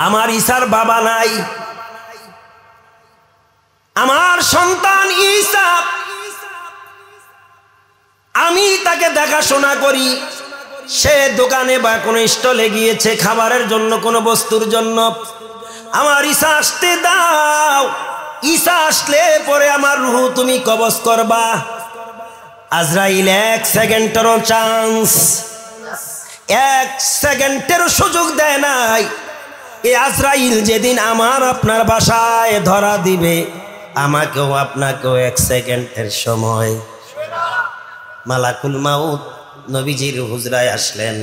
আমার ঈসার বাবা নাই, আমার সন্তান ঈসা, আমি তাকে দেখাশোনা করি। সে দোকানে বা কোনো স্টলে গিয়েছে খাবারের জন্য, কোনো বস্তুর জন্য। আমার ঈসা আসতে দাও, ঈসা আসলে পরে আমার রূহ তুমি কবজ করবা। আজরাইল 1 সেকেন্ডেরও চান্স, 1 সেকেন্ডেরও সুযোগ দেয় নাই। এই আজরাইল যেদিন আমার আপনার বাসায় ধরা দিবে, আমাকেও আপনাকেও 1 সেকেন্ডের সময়। মালাকুল মাউত নবীজির হুজরায় আসলেন।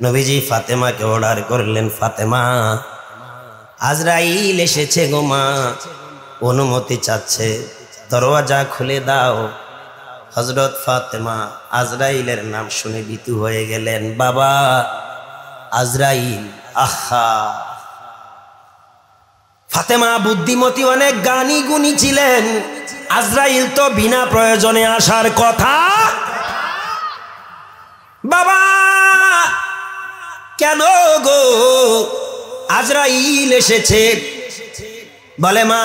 নবীজি ফাতেমাকে অর্ডার করলেন, ফাতেমা আজরাইল এসেছে গো মা, অনুমতি চাচ্ছে, দরওয়াজা খুলে দাও। হযরত ফাতেমা আজরাইলের নাম শুনে ভীতু হয়ে গেলেন। বাবা আজরাইল, আহা! ফাতেমা বুদ্ধিমতী, অনেক জ্ঞানী গুণী ছিলেন। আজরাইল তো বিনা প্রয়োজনে আসার কথা। বাবা কেন গো আজরাইল এসেছে? বলে মা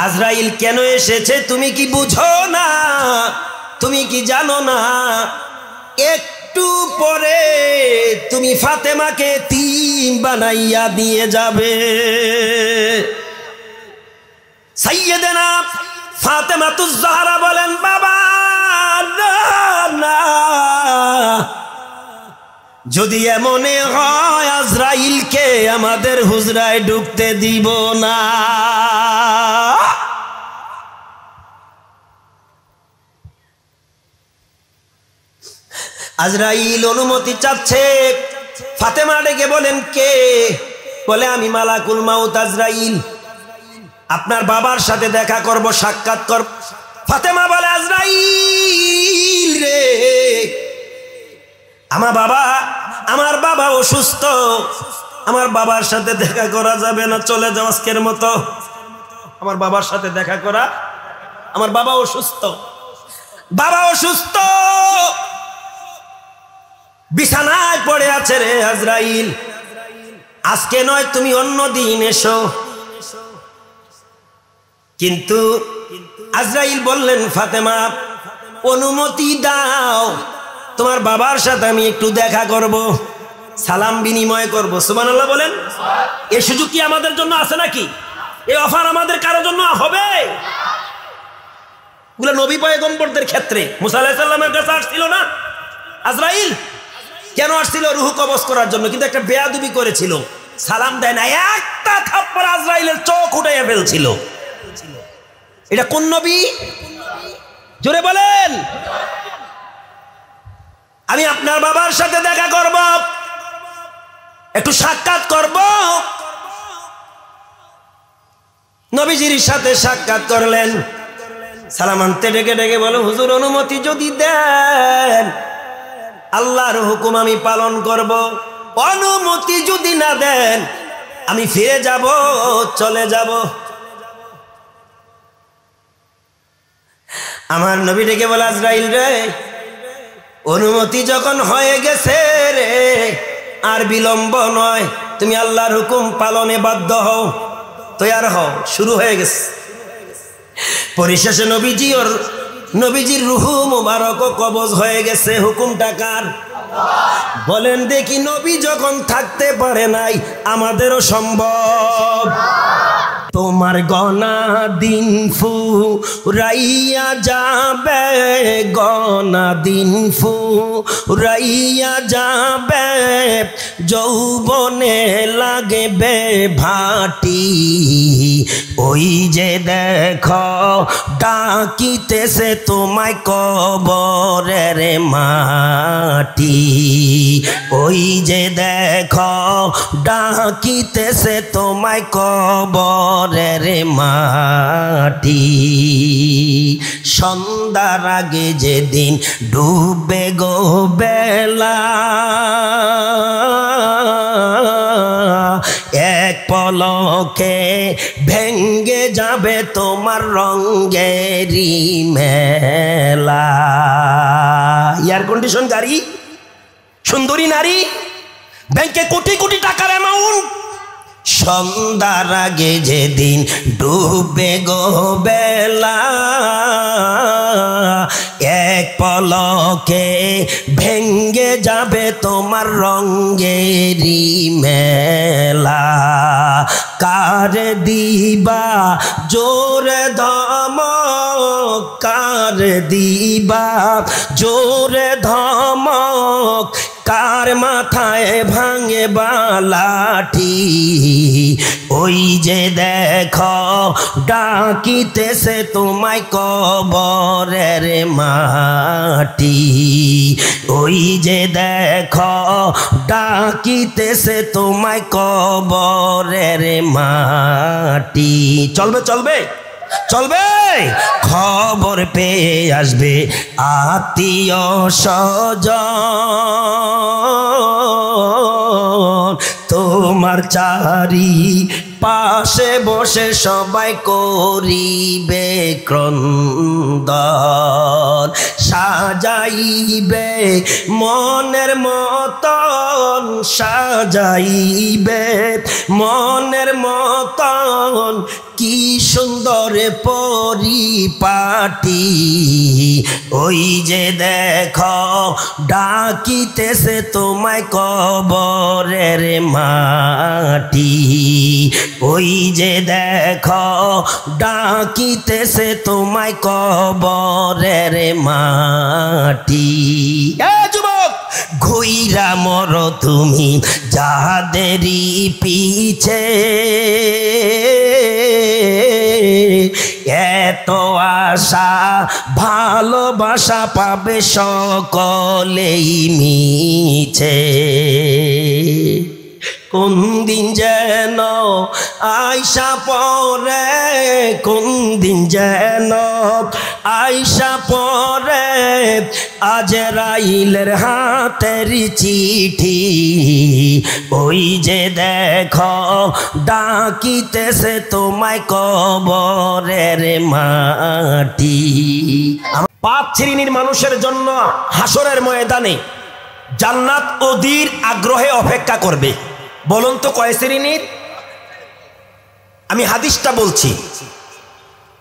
আজরাইল কেন এসেছে তুমি কি বুঝো না? তুমি কি জানো না? একটু পরে তুমি ফাতেমাকে এতিম বানাইয়া দিয়ে যাবে। সাইয়েদেনা ফাতেমাতুজ জাহরা বলেন, বাবা না না, যদি এমনে হয় আজরাইলকে আমাদের হুজরায় ঢুকতে দিব না। আজরাইল অনুমতি চাচ্ছে। ফাতেমা ডেকে বলেন, কে? বলে আমি মালাকুল মাউত আজরাইল, আপনার বাবার সাথে দেখা করব, সাক্ষাৎ করব। ফাতেমা বলে, আজরাইল রে, আমার বাবা অসুস্থ, আমার বাবার সাথে দেখা করা যাবে না, চলে যাও আজকের মতো। আমার বাবার সাথে দেখা করা, আমার বাবা অসুস্থ, বাবা অসুস্থ, বিছানায় পড়ে আছে রে আজরাইল, আজকে নয় তুমি অন্য দিন এসো। কিন্তু আজরাইল বললেন, ফাতেমা অনুমতি দাও, তোমার বাবার সাথে আমি একটু দেখা করব, সালাম বিনিময় করব। সুবহানাল্লাহ বলেন। এই সুযোগ কি আমাদের জন্য আছে নাকি? এই অফার আমাদের কারোর জন্য হবে? ওগুলো নবী পয়গম্বরদের ক্ষেত্রে। মুসা আলাইহিস সালামের কাছে আসছিল না আজরাইল? কেন আসছিল? রূহ কবজ করার জন্য। কিন্তু একটা বেয়াদবি করেছিল, সালাম দেয় না, একটা থাপ্পড় আজরাইলের চোখ উঠাইয়া ফেলছিল। এটা কোন নবী? জোরে বলেন। আমি আপনার বাবার সাথে দেখা করব, একটু সাক্ষাৎ করব। নবীজির সাথে সাক্ষাৎ করলেন। সালাম আনতে ডেকে ডেকে বলে, হুজুর অনুমতি যদি দেন আল্লাহর হুকুম আমি পালন করব, অনুমতি যদি না দেন আমি ফিরে যাব, চলে যাব। আমার নবী ডেকে বলে, আজরাইল রে, অনুমতি যখন হয়ে গেছে রে, আর বিলম্ব নয়, তুমি আল্লাহর হুকুম পালনে বাধ্য হও, তৈয়ার হও। শুরু হয়ে গেছে। পরিশেষে নবীজির রূহ মুবারক কবজ হয়ে গেছে। হুকুমটা কার? বলেন দেখি। নবী যখন থাকতে পারে নাই, আমাদেরও সম্ভব। তোমার গনা দিন ফুরাইয়া যাবে, গনা দিন ফুরাইয়া যাবে, যৌবনে লাগবে ভাটি, ওই যে দেখো ডাকিতেছে তোমায় কবরের মাটি, ওই যে দেখো ডাকিতেছে তোমায় কবরের মাটি। সন্ধ্যার আগে যেদিন ডুবে গো বেলা, এক পলকে ভেঙ্গে যাবে তোমার রঙেরি মেলা। এয়ার কন্ডিশন গাড়ি, সুন্দরী নারী, ব্যাংকে কোটি কোটি টাকার অ্যামাউন্ট, সন্ধ্যার আগে যেদিন ডুবে গো বেলা, এক পলকে ভেঙ্গে যাবে তোমার রঙেরি মেলা। কার দিবা জোরে ধমক, কার দিবা জোরে ধমক, কার মাথায় ভাঙে বালাঠি, ওই যে দেখো ডাকিতেছে তোমায় কবরের মাটি, ওই যে দেখো ডাকিতেছে তোমায় কবরের মাটি। চলবে চলবে চলবে, খবর পেয়ে আসবে আত্মীয় স্বজন, তোমার চারি পাশে বসে সবাই করিবে ক্রন্দন, সাজাইবে মনের মতন, সাজাইবে মনের মতন, কি সুন্দর পরিপাটি, ওই যে দেখো ডাকিতেছে তোমায় কবরের মাটি, ওই যে দেখো ডাকিতেছে তোমায় কবরের মাটি। যুবক ঘুইরা মরো তুমি যাদেরই পিছে, এত আশা ভালোবাসা পাবে সকলেই মিছে, কোন দিন যেন আইসা পরে, কোন দিন যেন আইসা পরে আজরাইলের হাতের চিঠি, ওই যে দেখো ডাকিতেছে তোমায় কবরের মাটি। 5 শ্রেণীর মানুষের জন্য হাসরের ময়দানে জান্নাত অধীর আগ্রহে অপেক্ষা করবে। বলুন তো কয় শ্রেণীর? আমি হাদিসটা বলছি।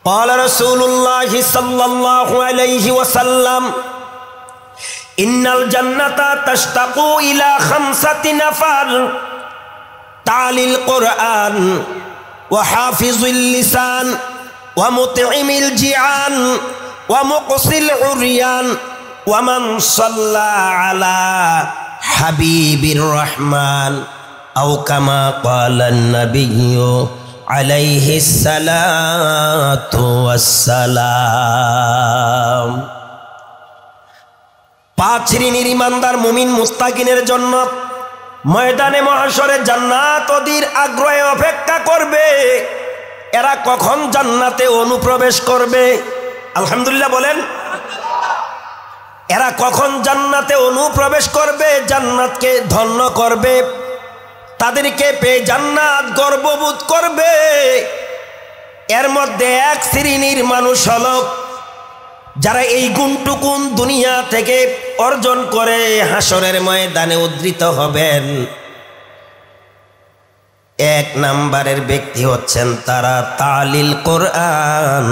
قال رسول الله صلى الله عليه وسلم إن الجنة تشتاق إلى 5 نفر: تعالي القرآن، وحافظ اللسان، ومطعم الجيعان، ومقصي العريان، ومن صلى على حبيب الرحمن أو كما قال النبي عليه الصلاة والسلام। 5 শ্রেণীর ইমানদার মুমিন মুত্তাকিনের জন্য ময়দানে মহাশরে জান্নাত অধীর আগ্রহে অপেক্ষা করবে। এরা কখন জান্নাতে অনুপ্রবেশ করবে? আলহামদুলিল্লাহ বলেন। এরা কখন জান্নাতে অনুপ্রবেশ করবে, জান্নাতকে ধন্য করবে, তাদেরকে পেয়ে জান্নাত গর্ববোধ করবে। এর মধ্যে 1 শ্রেণীর মানুষ হলো যারা এই গুণটুকুন দুনিয়া থেকে অর্জন করে হাসরের ময়দানে উদ্ধৃত হবেন। 1 নম্বরের ব্যক্তি হচ্ছেন তারা তালিল কোরআন,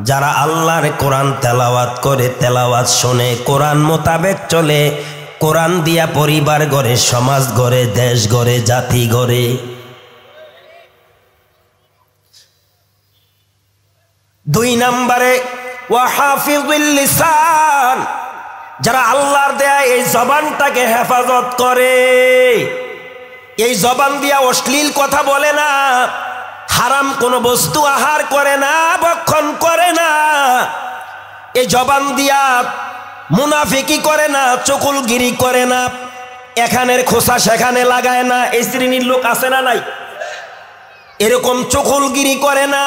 যারা আল্লাহর কোরআন তেলাওয়াত করে, তেলাওয়াত শুনে, কোরআন মোতাবেক চলে, কোরআন দিয়া পরিবার গড়ে, সমাজ গড়ে, দেশ গড়ে, জাতি গড়ে। 2 নম্বরে ওয়াহাফিজুল লিসান, যারা আল্লাহর দেয়া এই জবানটাকে হেফাজত করে, এই জবান দিয়া অশ্লীল কথা বলে না, হারাম কোনো বস্তু আহার করে না, ভক্ষণ করে না, এই জবান দিয়া মুনাফিকি করে না, চকুলগিরি করে না, এখানের খোসা সেখানে লাগায় না। এই শ্রেণীর লোক আছে না নাই? এরকম চকুলগিরি করে না,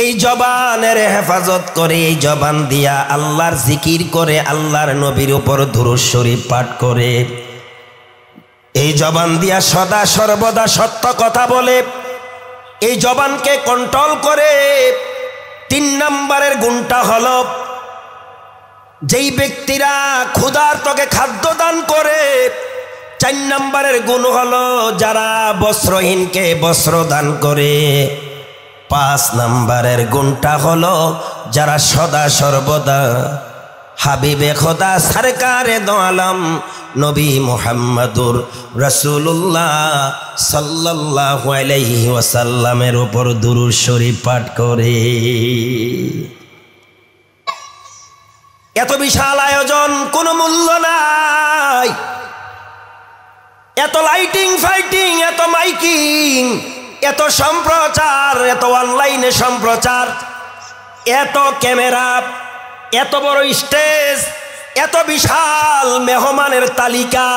এই জবানের হেফাজত করে, এই জবান দিয়া আল্লাহর জিকির করে, আল্লাহর নবীর উপর দুরূদ শরীফ পাঠ করে, এই জবান দিয়া সদা সর্বদা সত্য কথা বলে, এই জবানকে কন্ট্রোল করে। 3 নম্বরের গুণটা হলো যেই ব্যক্তিরা ক্ষুধার্তকে খাদ্য দান করে, 4 নম্বরের গুণ হলো যারা বস্ত্রহীনকে বস্ত্র দান করে। 5 নম্বরের গুণটা হলো যারা সদা সর্বদা হাবিবে খোদা সরকারে দো আলম নবী মুহাম্মদুর রাসূলুল্লাহ সাল্লাল্লাহু আলাইহি ওয়াসাল্লামের উপর দুরূদ শরীফ পাঠ করে। এত বিশাল আয়োজন, কোনো মূল্য নাই। এত লাইটিং ফাইটিং, এত মাইকিং, এত সম্প্রচার, এত অনলাইনে সম্প্রচার, এত ক্যামেরা, এত বড় স্টেজ, এত বিশাল মেহমানের তালিকা,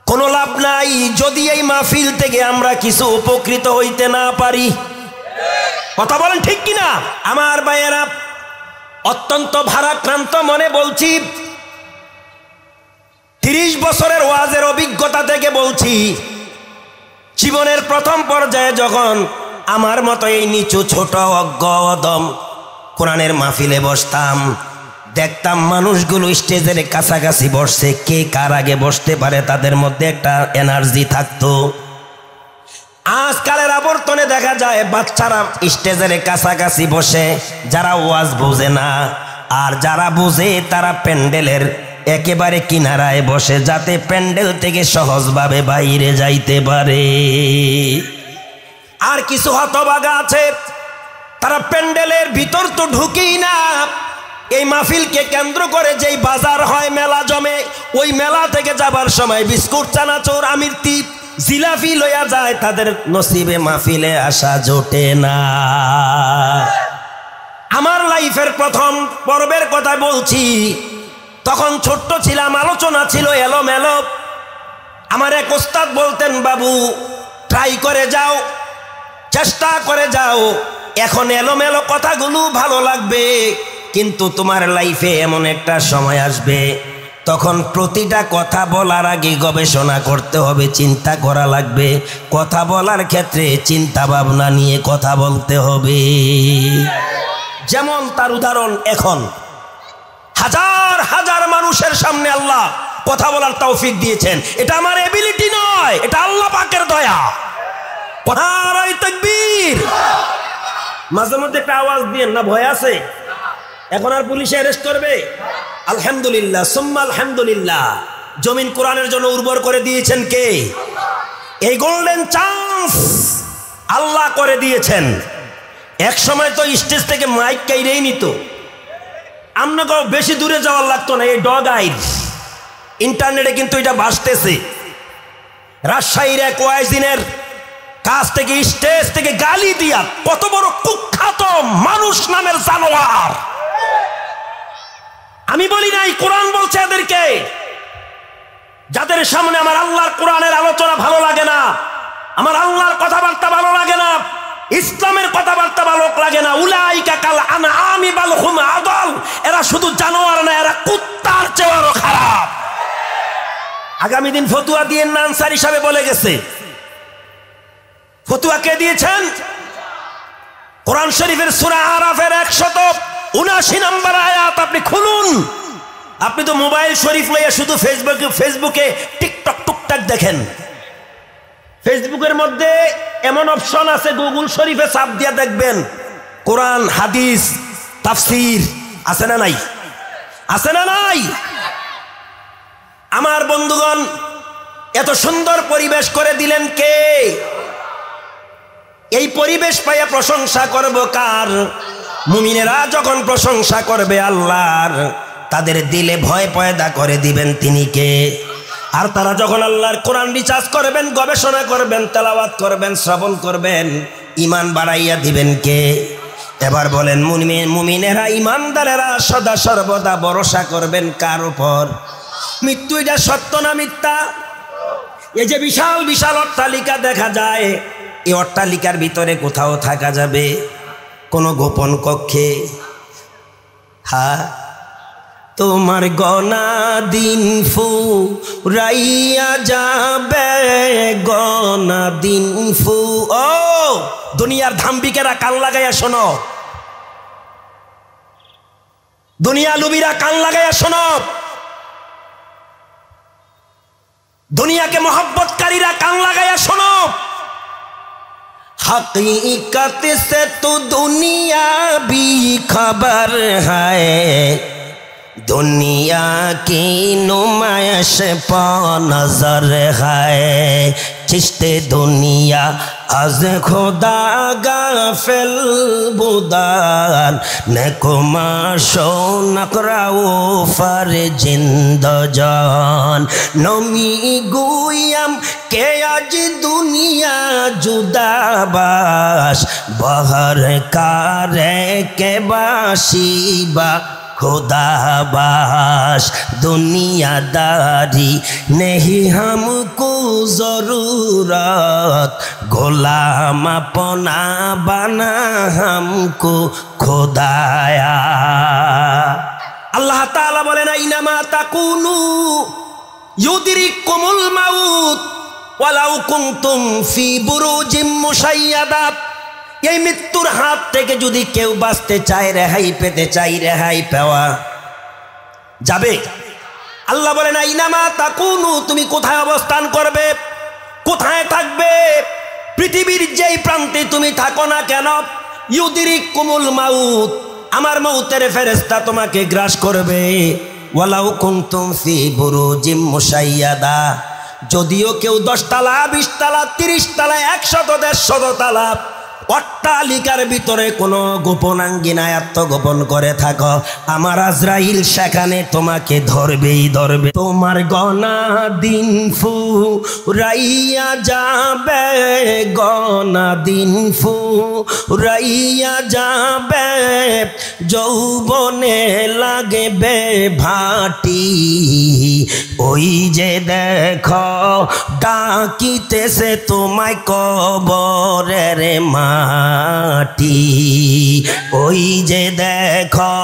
কোনো লাভ নাই যদি এই মাহফিল থেকে আমরা কিছু উপকৃত হইতে না পারি। কথা বলেন ঠিক কিনা আমার ভাইয়েরা? অত্যন্ত ভারাক্রান্ত মনে বলছি, 30 বছরের ওয়াজের অভিজ্ঞতা থেকে বলছি, জীবনের প্রথম পর্যায়ে যখন আমার মতো এই নিচু ছোট অজ্ঞ অদম কোরআনের মাহফিলে বসতাম, দেখতাম মানুষগুলো স্টেজের কাছাকাছি বসছে, কে কার আগে বসতে পারে তাদের মধ্যে একটা এনার্জি থাকতো। আজকালের আবর্তনে দেখা যায় বাচ্চারা স্টেজের কাছাকাছি বসে, যারা ওয়াজ বোঝে না, আর যারা বোঝে তারা প্যান্ডেলের একেবারে কিনারায় বসে, যাতে প্যান্ডেল থেকে সহজভাবে বাইরে যাইতে পারে। আর কিছু হতভাগা আছে, তারা প্যান্ডেলের ভিতর তো ঢুকেই না। এই মাহফিলকে কেন্দ্র করে যেই বাজার হয়, মেলা জমে, ওই মেলা থেকে যাবার সময় বিস্কুট, চানাচুর, আমিরতি, জিলাপি লইয়া যায়, তাদের নসিবে মাহফিলে আসা জোটে না। আমার লাইফের প্রথম পর্বের কথা বলছি, তখন ছোট্ট ছিলাম, আলোচনা ছিল এলোমেলো। আমার এক ওস্তাদ বলতেন, বাবু ট্রাই করে যাও, চেষ্টা করে যাও, এখন এলোমেলো কথাগুলো ভালো লাগবে, কিন্তু তোমার লাইফে এমন একটা সময় আসবে তখন প্রতিটা কথা বলার আগে গবেষণা করতে হবে, চিন্তা করা লাগবে। কথা বলার ক্ষেত্রে চিন্তা ভাবনা নিয়ে কথা বলতে হবে। যেমন তার উদাহরণ, এখন হাজার হাজার মানুষের সামনে আল্লাহ কথা বলার তৌফিক দিয়েছেন। এটা আমার এবিলিটি নয়, এটা আল্লাহ পাকের দয়া। নারায়ে তাকবীর। মাঝে মধ্যে একটা আওয়াজ দিয়েন না, ভয় আছে? এখন আর পুলিশে অ্যারেস্ট করবে? আলহামদুলিল্লাহ, সুম্মা আলহামদুলিল্লাহ। জমিন কোরআনের জন্য উর্বর করে দিয়েছেন কে? এই গোল্ডেন চান্স আল্লাহ করে দিয়েছেন। এক সময় তো স্টেজ থেকে মাইক কাইরেই নিত, আপনাকেও বেশি দূরে যাওয়ার লাগতো না। এই ডগ আইজ ইন্টারনেটে কিন্তু এটা ভাসতেছে। রাজশাহীর এক ওয়াইজিনের কাছ থেকে স্টেজ থেকে গালি দিয়া, কত বড় কুখ্যাত মানুষ নামের জানোয়ার। আমি বলি নাই, কোরআন বলছে এদেরকে, যাদের সামনে আমার আল্লাহর কোরআনের আলোচনা ভালো লাগে না, আমার আল্লাহর কথাবার্তা ভালো লাগে না, ইসলামের কথাবার্তা ভালো লাগে না, উলাইকা কাল আনআমি বাল হুম আদাল, এরা শুধু জানোয়ার না, এরা কুত্তার চেয়েও খারাপ। আগামী দিন ফতুয়া দিয়ে আনসার হিসাবে বলে গেছে। ফতুয়া কে দিয়েছেন? কোরআন শরীফের সূরা আরাফের 179 নম্বর আয়াত আপনি খুলুন। আপনি তো মোবাইল শরীফ লইয়া শুধু ফেসবুকে টিকটক টুকটাক দেখেন। ফেসবুকের মধ্যে এমন অপশন আছে, গুগল শরীফে চাপ দিয়া দেখবেন কোরআন, হাদিস, তাফসীর আছে না নাই? আছে না নাই? আমার বন্ধুগণ, এত সুন্দর পরিবেশ করে দিলেন কে? এই পরিবেশ পাইয়া প্রশংসা করব কার? মুমিনেরা যখন প্রশংসা করবে আল্লাহর, তাদের দিলে ভয় পয়দা করে দিবেন তিনি কে? আর তারা যখন আল্লাহর কোরআন রিসার্চ করবেন, গবেষণা করবেন, তেলাওয়াত করবেন, শ্রবণ করবেন, ঈমান বাড়াইয়া দিবেন কে? এবার বলেন, মুমিনেরা, ঈমানদারেরা সদা সর্বদা ভরসা করবেন কার উপর? মৃত্যু এটা সত্য না মিথ্যা? এই যে বিশাল বিশাল অট্টালিকা দেখা যায়, এই অট্টালিকার ভিতরে কোথাও থাকা যাবে? কোনো গোপন কক্ষে? হ্যাঁ, তোমার গনা দিন ফুরাইয়া যাবে, গনা দিন ও দুনিয়ার ধাম্বিকেরা কান লাগাইয়া শোনো, দুনিয়া লুবিরা কান লাগাইয়া শোনো। दुनिया के मोहब्बतकारीरा कान लगाया सुनो, हकीकत से तो दुनिया भी खबर है, दुनिया की नुमाइश पर नजर है। चिश्ते दुनिया आज खुदा गाफिल बुदान नेकुमाशो नकराओ फर जिंदजान नमी गुयम के आज दुनिया जुदाबाश बहर कारे के बाशिबा खुदाबाश दुनियादारी नहीं हमको जरूरत, गुलाम अपना बना हमको खुदाया। अल्लाह ताला बोले ना इनामा ताकुनु युदरिकुमुल मौत वलाउ कुंतुम फी बुरुजिम मुशय्यदा। এই মৃত্যুর হাত থেকে যদি কেউ বাঁচতে চায়, রেহাই পেতে চাই, রেহাই পাওয়া যাবে। আল্লাহ বলে না ইনামা তাকুনু, তুমি কোথায় অবস্থান করবে, কোথায় থাকবে, পৃথিবীর যেই প্রান্তে তুমি থাকো না কেন, ইউদিরিকুমুল মাউত, আমার মউতের ফেরেশতা তোমাকে গ্রাস করবে। ওয়ালাউ কুনতুম ফি বুরুজিম মুশাইয়াদা, যদিও কেউ 10 তলা 20 তলা 30 তলা 100 150 তলা অট্টালিকার ভিতরে কোনো গোপনাঙ্গিনায় আত্মগোপন করে থাকো, আমার আজরাইল সেখানে তোমাকে ধরবেই ধরবে। তোমার গনা দিন ফুরাইয়া যাবে, গনা দিন ফুরাইয়া যাবে, যৌবনে লাগবে ভাটি। ওই যে দেখো ডাকিতেছে তোমায় কবরের মাটি, ওই যে দেখো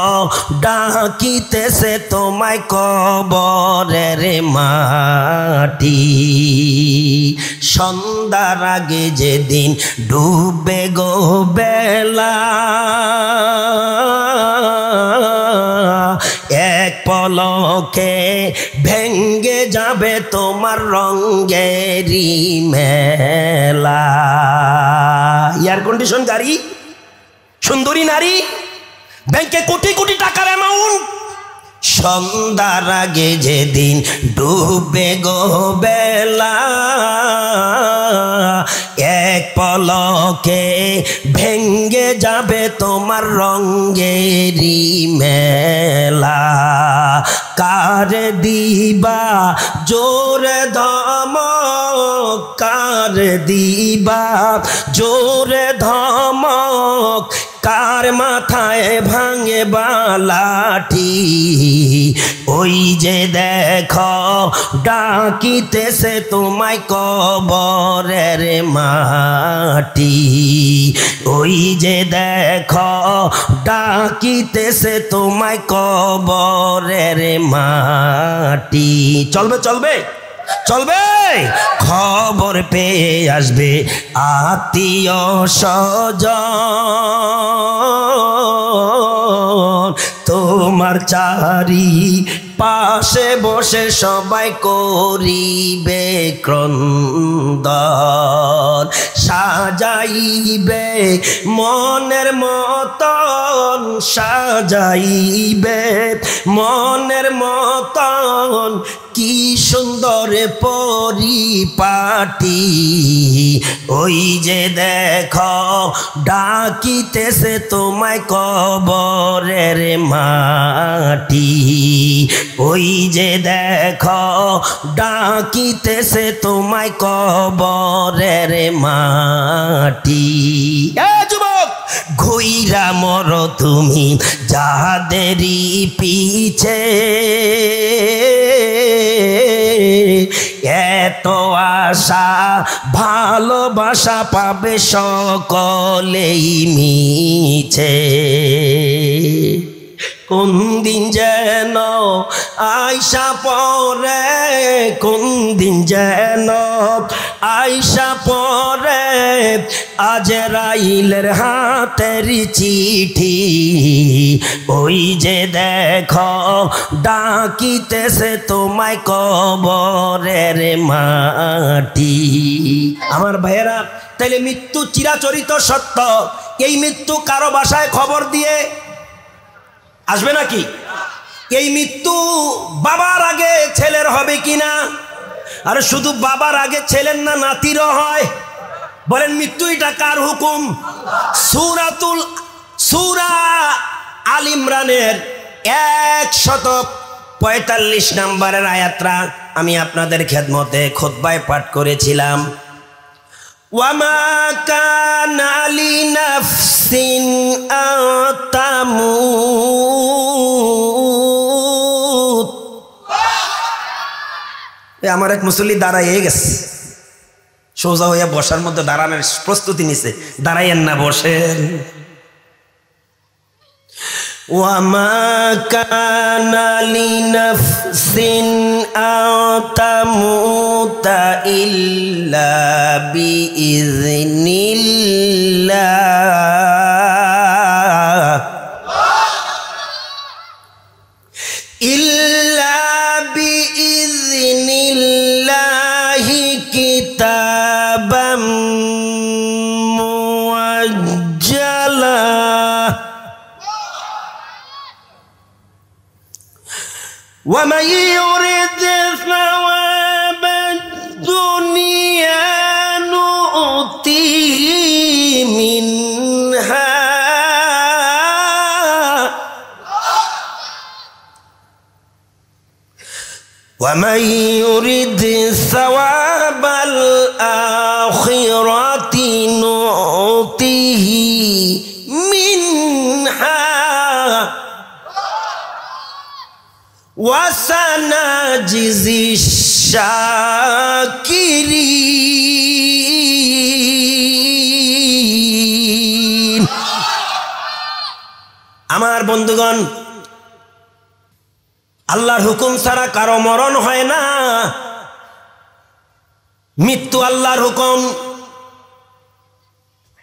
ডাকিতেছে তোমায় কবরের মাটি। সন্ধ্যার আগে যেদিন ডুবে গো বেলা, এক পলকে ভেঙ্গে যাবে তোমার রঙেরি মেলা। এয়ার কন্ডিশন গাড়ি, সুন্দরী নারী, ব্যাংকে কোটি কোটি টাকার অ্যামাউন্ট, সন্ধ্যার আগে যেদিন ডুবে গো বেলা, এক পলকে ভেঙ্গে যাবে তোমার রঙেরি মেলা। কার দিবা জোরে ধমক, কার দিবা জোরে ধমক, কার মাথায় ভাঙে বালাটি। ওই যে দেখো ডাকিতেছে তোমায় কবরের মাটি, ওই যে দেখো ডাকিতেছে তোমায় কবরের মাটি। চলবে চলবে চলবে, খবর পেয়ে আসবে আত্মীয় স্বজন, তোমার চারি পাশে বসে সবাই করিবে ক্রন্দন, সাজাইবে মনের মতন, সাজাইবে মনের মতন, কি সুন্দর পরিপাটি। ওই যে দেখো ডাকিতেছে তোমায় কবরের মাটি, ওই যে দেখো ডাকিতেছে তোমায় কবরের মাটি। যুবক ঘুইরা মরো তুমি যাদেরই পিছে, এত আশা ভালোবাসা পাবে সকলেই মিছে। কোন দিন যেন আইসা পরে, কোন দিন যেন আইসা পরে আজরাইলের হাতের চিঠি। ওই যে দেখো ডাকিতেছে তোমায় কবরের মাটি। আমার ভাইয়েরা, তাইলে মৃত্যু চিরাচরিত সত্য। এই মৃত্যু কারো বাসায় খবর দিয়ে আসবে নাকি? এই মৃত্যু বাবার আগে ছেলের হবে কিনা? আর শুধু বাবার আগে ছেলের না, নাতিরও হয়। বলেন মৃত্যু এটা কার হুকুম? সূরা আল ইমরানের 145 নম্বরের আয়াতটা আমি আপনাদের খেদমতে খুতবায় পাঠ করেছিলাম। ওয়ামা কানা লিনাফসিন আন তামুত। আমার এক মুসল্লি দাঁড়াইয়ে গেছে, সোজা হইয়া বসার মধ্যে দাঁড়ানোর প্রস্তুতি নিছে। দাঁড়াইয়েন না, বসেন। ওয়ামা কানা লিনাফসিন আন তামুতা ইল্লা বিইজনিল্লাহ, ইল্লা বিইজনিল্লাহি কিতাবাম মুআজ্জালা। ومن يرد ثواب الدنيا نؤتيه منها ومن يرد ثواب الآخرة نؤتيه منها وسنجزي الشاكرين। আমার বন্ধুগণ, আল্লাহর হুকুম ছাড়া কারো মরণ হয় না। মৃত্যু আল্লাহর হুকুম,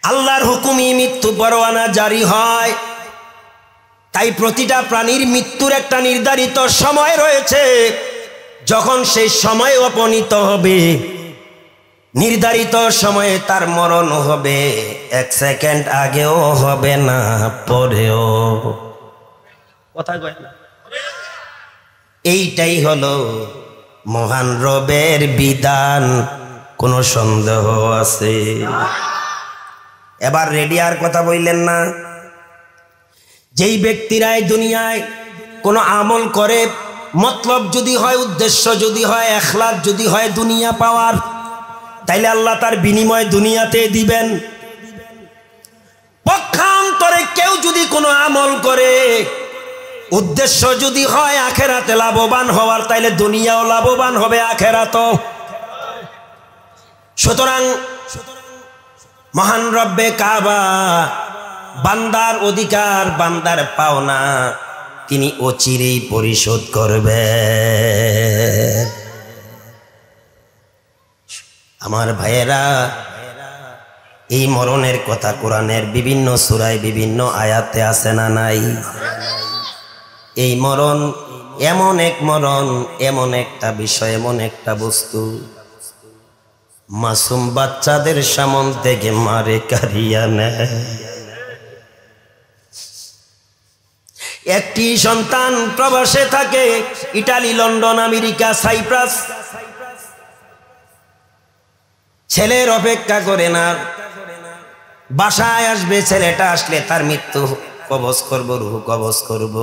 আল্লাহর হুকুমই মৃত্যু পরোয়ানা জারি হয়। তাই প্রতিটা প্রাণীর মৃত্যুর একটা নির্ধারিত সময় রয়েছে। যখন সেই সময় উপনীত হবে, নির্ধারিত সময়ে তার মরণ হবে। 1 সেকেন্ড আগেও হবে না, পরেও। কথা কয় না? এইটাই হলো মহান রবের বিধান। কোনো সন্দেহ আছে? এবার রেডিয়ার কথা বললেন না। যেই ব্যক্তিরা এই দুনিয়ায় কোনো আমল করে, মতলব যদি হয়, উদ্দেশ্য যদি হয়, এখলাস যদি হয় দুনিয়া পাওয়ার, তাইলে আল্লাহ তার বিনিময় দুনিয়াতে দিবেন। পক্ষান্তরে কেউ যদি কোনো আমল করে, উদ্দেশ্য যদি হয় আখেরাতে লাভবান হওয়ার, তাইলে দুনিয়াও লাভবান হবে, আখেরাতও। সুতরাং মহান রব্বে কাবা বান্দার অধিকার, বান্দার পাওনা তিনি অচিরেই পরিশোধ করবে। আমার ভাইয়েরা, এই মরণের কথা কোরআনের বিভিন্ন সূরায় বিভিন্ন আয়াতে আছে না নাই? এই মরণ এমন এক মরণ, এমন একটা বিষয়, এমন একটা বস্তু, মাসুম বাচ্চাদের সামন থেকে মারে কারিয়া নেয়। একটি সন্তান প্রবাসে থাকে, ইটালি, লন্ডন, আমেরিকা, সাইপ্রাস। ছেলের অপেক্ষা করে না, বাসায় আসবে। ছেলেটা আসলে তার মৃত্যু কবজ করব, রূহ কবজ করব।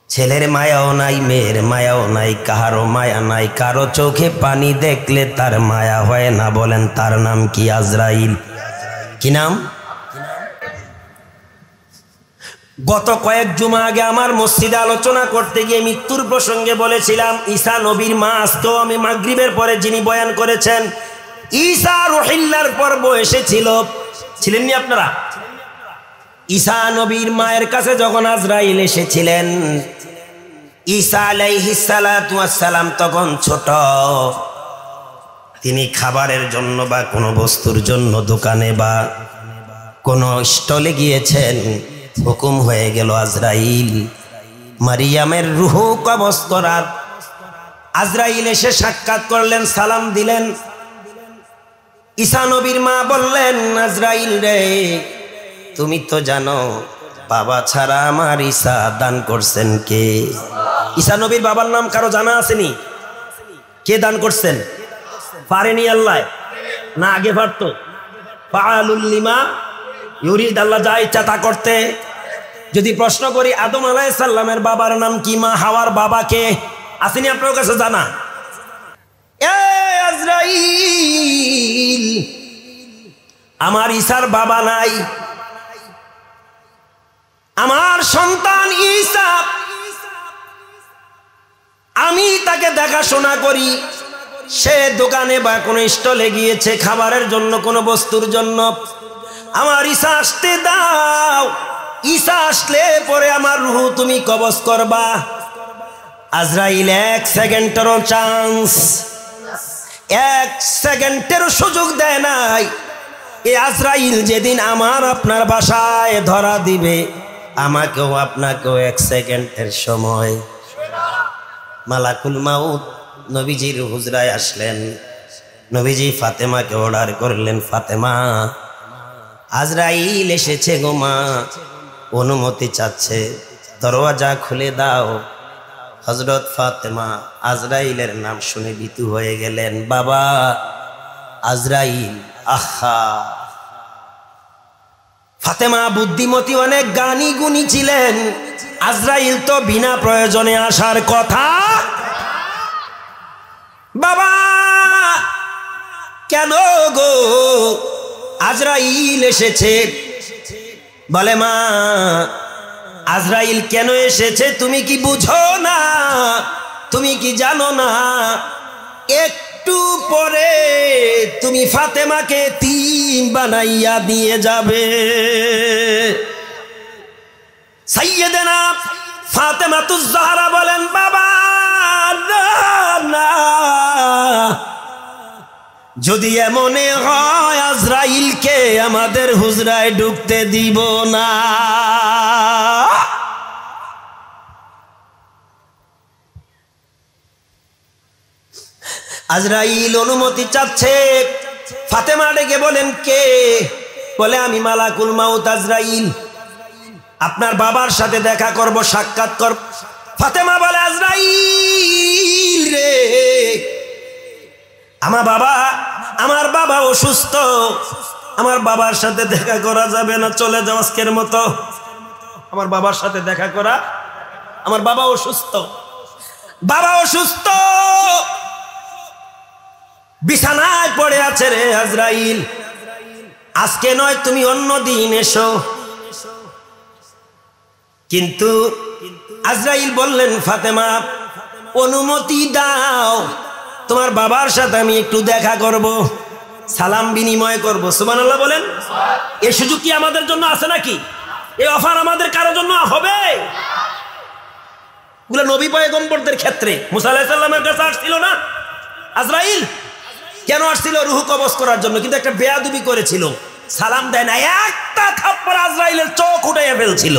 ছেলের মায়াও নাই, মেয়ের মায়াও নাই, কাহারও মায়া নাই। কারো চোখে পানি দেখলে তার মায়া হয় না। বলেন তার নাম কি? আজরাইল। কি নাম? গত কয়েক জুমা আগে আমার মসজিদে আলোচনা করতে গিয়ে মৃত্যুর প্রসঙ্গে বলেছিলাম, ঈসা নবীর মা। আজকেও আমি মাগরিবের পরে যিনি বয়ান করেছেন, ঈসা রুহিল্লার পর্ব এসেছিল, ছিলেননি আপনারা? ঈসা নবীর মায়ের কাছে যখন আজরাইল এসেছিলেন, ঈসা আলাইহিস সালাতু ওয়াস সালাম তখন ছোট। তিনি খাবারের জন্য বা কোনো বস্তুর জন্য দোকানে বা কোনো স্টলে গিয়েছেন, হুকুম হয়ে গেল আজরাইল মারিয়ামের রূহ কবজ করার। আজরাইল এসে সাক্ষাৎ করলেন, সালাম দিলেন। ঈসা নবীর মা বললেন, আজরাইল রে, তুমি তো জানো বাবা ছাড়া আমার ঈসা দান করছেন কে? ঈসা নবীর বাবার নাম কারো জানা আসেনি? কে দান করছেন? পারেনি আল্লাহ না আগে পারতো? ফাআলুল লিমা ইউরিদ, আল্লাহ যা ইচ্ছা তা করতে। যদি প্রশ্ন করি আদম আলাইহিস সালামের বাবার নাম কি, মা হাওয়ার বাবা কে? আসেনি আপনার কাছে জানা? এ আজরাইল, আমার ঈসার বাবা নাই, আমার সন্তান ঈসা, আমি তাকে দেখাশোনা করি। সে দোকানে বা কোনো স্টলে গিয়েছে খাবারের জন্য, কোনো বস্তুর জন্য। আমার ঈসা আসতে দাও, ঈসা আসলে পরে আমার রূহ তুমি কবজ করবা। আজরাইল এক সেকেন্ডেরও চান্স, এক সেকেন্ডেরও সুযোগ দেয় নাই। এই আজরাইল যেদিন আমার আপনার বাসায় ধরা দিবে, আমাকেও আপনাকেও এক সেকেন্ডের সময়। মালাকুল মাউত নবীজির হুজরায় আসলেন। নবীজি ফাতেমাকে অর্ডার করলেন, ফাতেমা, আজরাইল এসেছে গো মা, অনুমতি চাচ্ছে, দরওয়াজা খুলে দাও। হযরত ফাতেমা আজরাইলের নাম শুনে ভীতু হয়ে গেলেন। বাবা আজরাইল, আহা! ফাতেমা বুদ্ধিমতী, অনেক জ্ঞানী গুণী ছিলেন। আজরাইল তো বিনা প্রয়োজনে আসার কথা। বাবা কেন গো আজরাইল এসেছে? বলে, মা আজরাইল কেন এসেছে তুমি কি বুঝো না? তুমি কি জানো না? একটু পরে তুমি ফাতেমাকে তিন বানাইয়া দিয়ে যাবে। সাইয়েদেনা ফাতেমাতুজ জাহরা বলেন, বাবা না, যদি এমনে হয় আজরাইলকে আমাদের হুজরায় ঢুকতে দিব না। আজরাইল অনুমতি চাচ্ছে। ফাতেমা ডেকে বলেন, কে? বলে, আমি মালাকুল মাউত আজরাইল, আপনার বাবার সাথে দেখা করব, সাক্ষাৎ করব। ফাতেমা বলে, আজরাইল রে, আমার বাবা অসুস্থ, আমার বাবার সাথে দেখা করা যাবে না, চলে যাও আজকের মতো। আমার বাবার সাথে দেখা করা, আমার বাবা অসুস্থ, বাবা অসুস্থ, বিছানায় পড়ে আছে রে আজরাইল, আজকে নয় তুমি অন্য দিন এসো। কিন্তু আজরাইল বললেন, ফাতেমা অনুমতি দাও, তোমার বাবার সাথে আমি একটু দেখা করব, সালাম বিনিময় করব। সুবহানাল্লাহ বলেন। এই সুযোগ কি আমাদের জন্য আছে নাকি? এই অফার আমাদের কারোর জন্য হবে? এগুলো নবী পয়গম্বরদের ক্ষেত্রে। মুসা আলাইহিস সালামের কাছে আসছিল না আজরাইল? কেন আসছিল? রূহ কবজ করার জন্য। কিন্তু একটা বেয়াদবি করেছিল, সালাম দেয় না, একটা থাপ্পড় আজরাইলের চোখ উঠাইয়া ফেলছিল।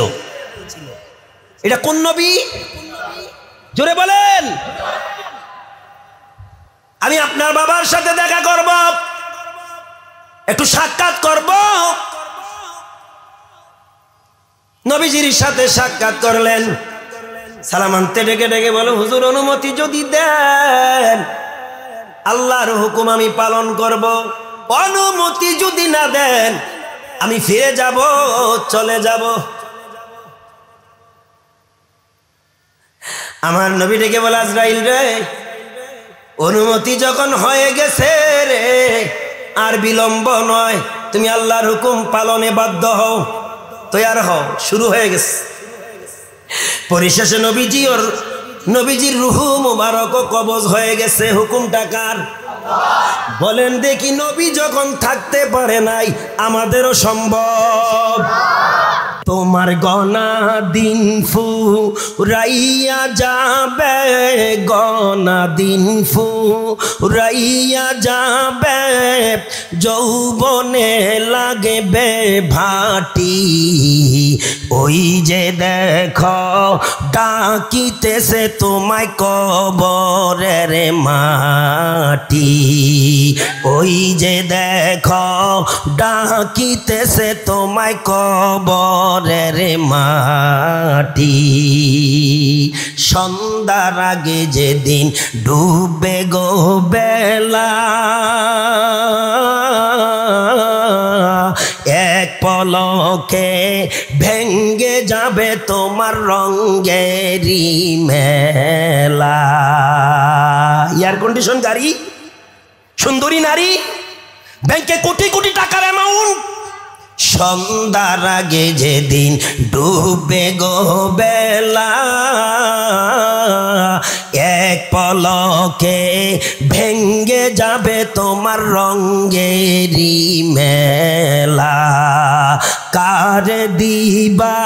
এটা কোন নবী? জোরে বলেন। আমি আপনার বাবার সাথে দেখা করব, একটু সাক্ষাৎ করব। নবীজির সাথে সাক্ষাৎ করলেন। সালাম আনতে ডেকে ডেকে বলো, হুজুর অনুমতি যদি দেন আল্লাহর হুকুম আমি পালন করব, অনুমতি যদি না দেন আমি ফিরে যাব, চলে যাব। আমার নবী ডেকে বলে, আজরাইল রে, অনুমতি যখন হয়ে গেছে রে, আর বিলম্ব নয়, তুমি আল্লাহর হুকুম পালনে বাধ্য হও, তৈয়ার হও। শুরু হয়ে গেছে। পরিশেষে নবীজির রূহ মুবারক কবজ হয়ে গেছে। হুকুমটা কার? বলেন দেখি। নবী যখন থাকতে পারে নাই, আমাদেরও সম্ভব। তোমার গনা দিন ফুরাইয়া যাবে, গনা দিন ফুরাইয়া যাবে, যৌবনে লাগবে ভাটি। ওই যে দেখো ডাকিতেছে তোমায় কবরের মাটি, ওই যে দেখো ডাকিতেছে তোমায় কবরের মাটি। সন্ধ্যার আগে যেদিন ডুবে গো বেলা, এক পলকে ভেঙ্গে যাবে তোমার রঙেরি মেলা। এয়ার কন্ডিশন গাড়ি, সুন্দরী নারী, ব্যাংকে কোটি কোটি টাকার অ্যামাউন্ট। সন্ধ্যার আগে যেদিন ডুবে গো বেলা, এক পলকে ভেঙ্গে যাবে তোমার রঙেরি মেলা। কার দিবা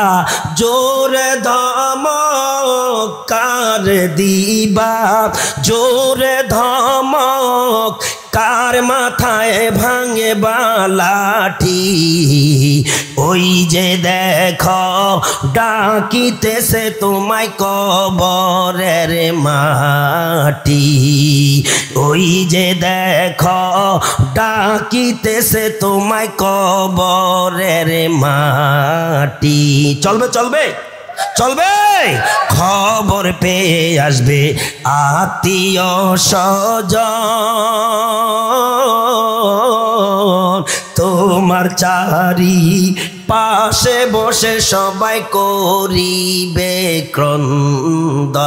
জোরে ধমক, কার দিবা জোরে ধমক, কার মাথায় ভাঙে বালাঠি। ওই যে দেখো ডাকিতেছে তোমায় কবরের মাটি, ওই যে দেখো ডাকিতেছে তোমায় কবরের মাটি। চলবে চলবে চলবে, খবর পেয়ে আসবে আত্মীয় স্বজন, তোমার চারি পাশে বসে সবাই করিবে ক্রন্দন।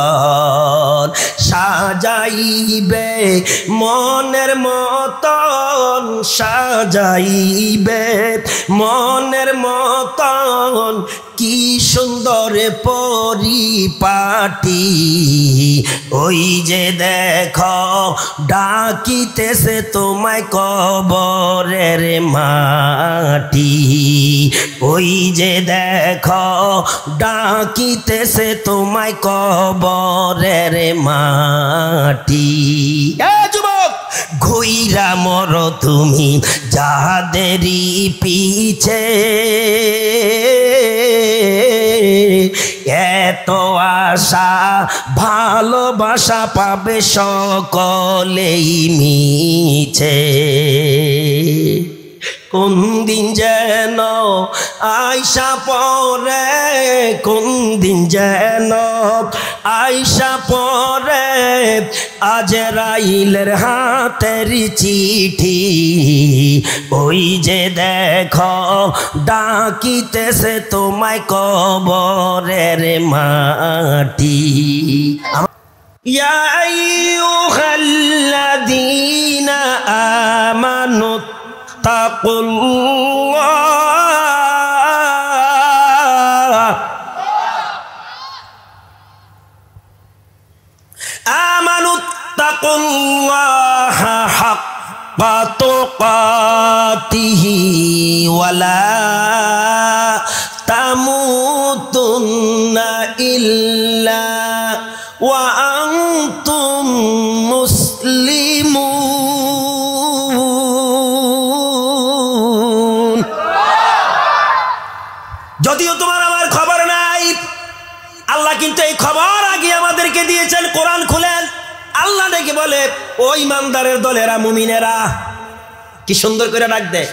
সাজাইবে মনের মতন, সাজাইবে মনের মতন, কি সুন্দর পরিপাটি। ওই যে দেখো ডাকিতেছে তোমায় কবরের মাটি, ওই যে দেখো ডাকিতেছে তোমায় কবরের মাটি। যুবক ঘুইরা মর তুমি যাদেরই পিছে, এত আশা ভালোবাসা পাবে সকলেই মিছে। কোন দিন যেন আয়সা পরে, কোন দিন যেন আয়সা পরে আজরাইলের হাতের চিঠি। ওই যে দেখো ডাকিতেছে তোমায় কবরের মাটি। ইয়া আইয়ুহাল্লাযীনা আমানু তাকুল্লাহ, আমানু তাকুল্লাহ হাক্কা তুকাতিহি ওয়ালা তামুতুন্না ইল্লা ওয়া আনতুম মুসলিমুন। যদিও তোমার আমার খবর নাই, আল্লাহ কিন্তু এই খবর আগে আমাদেরকে দিয়েছেন। কোরআন খুলেন, আল্লাহ ডেকে বলে ও ইমানদারের দলেরা, মুমিনেরা। কি সুন্দর করে ডাক দেয়,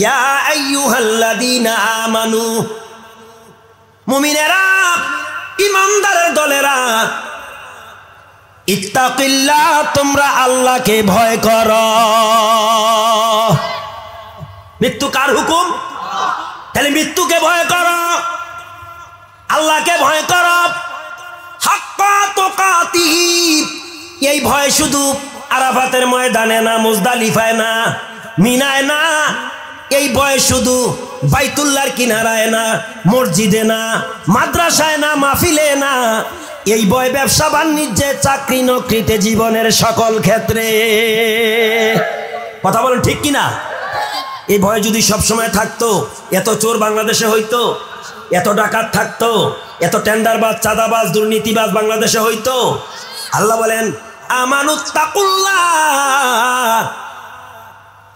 ইয়া আইয়ুহাল্লাযীনা আমানু, মুমিনেরা, ইমানদারের দলেরা, ইত্তাকিল্লাহ, তোমরা আল্লাহকে ভয় করো। মৃত্যু কার হুকুম? তাহলে মৃত্যুকে ভয় করো, আল্লাহকে ভয় করো। হাক্কা তুকাতিহি, এই ভয় শুধু আরাফাতের ময়দানে না, মুজদালিফায় না, মিনায় না, এই ভয় শুধু বাইতুল্লাহর কিনারায় না, মসজিদে না, মাদ্রাসায় না, মাহফিলে না, এই ভয় ব্যবসা বাণিজ্যে, চাকরি নকরিতে, জীবনের সকল ক্ষেত্রে। কথা বলেন ঠিক কিনা? এই ভয় যদি সবসময় থাকতো, এত চোর বাংলাদেশে হইতো? এত ডাকাত থাকতো, এত টেন্ডারবাজ, চাঁদাবাজ, দুর্নীতিবাজ বাংলাদেশে হইতো? আল্লাহ বলেন আমানুত্তাকুল্লাহ,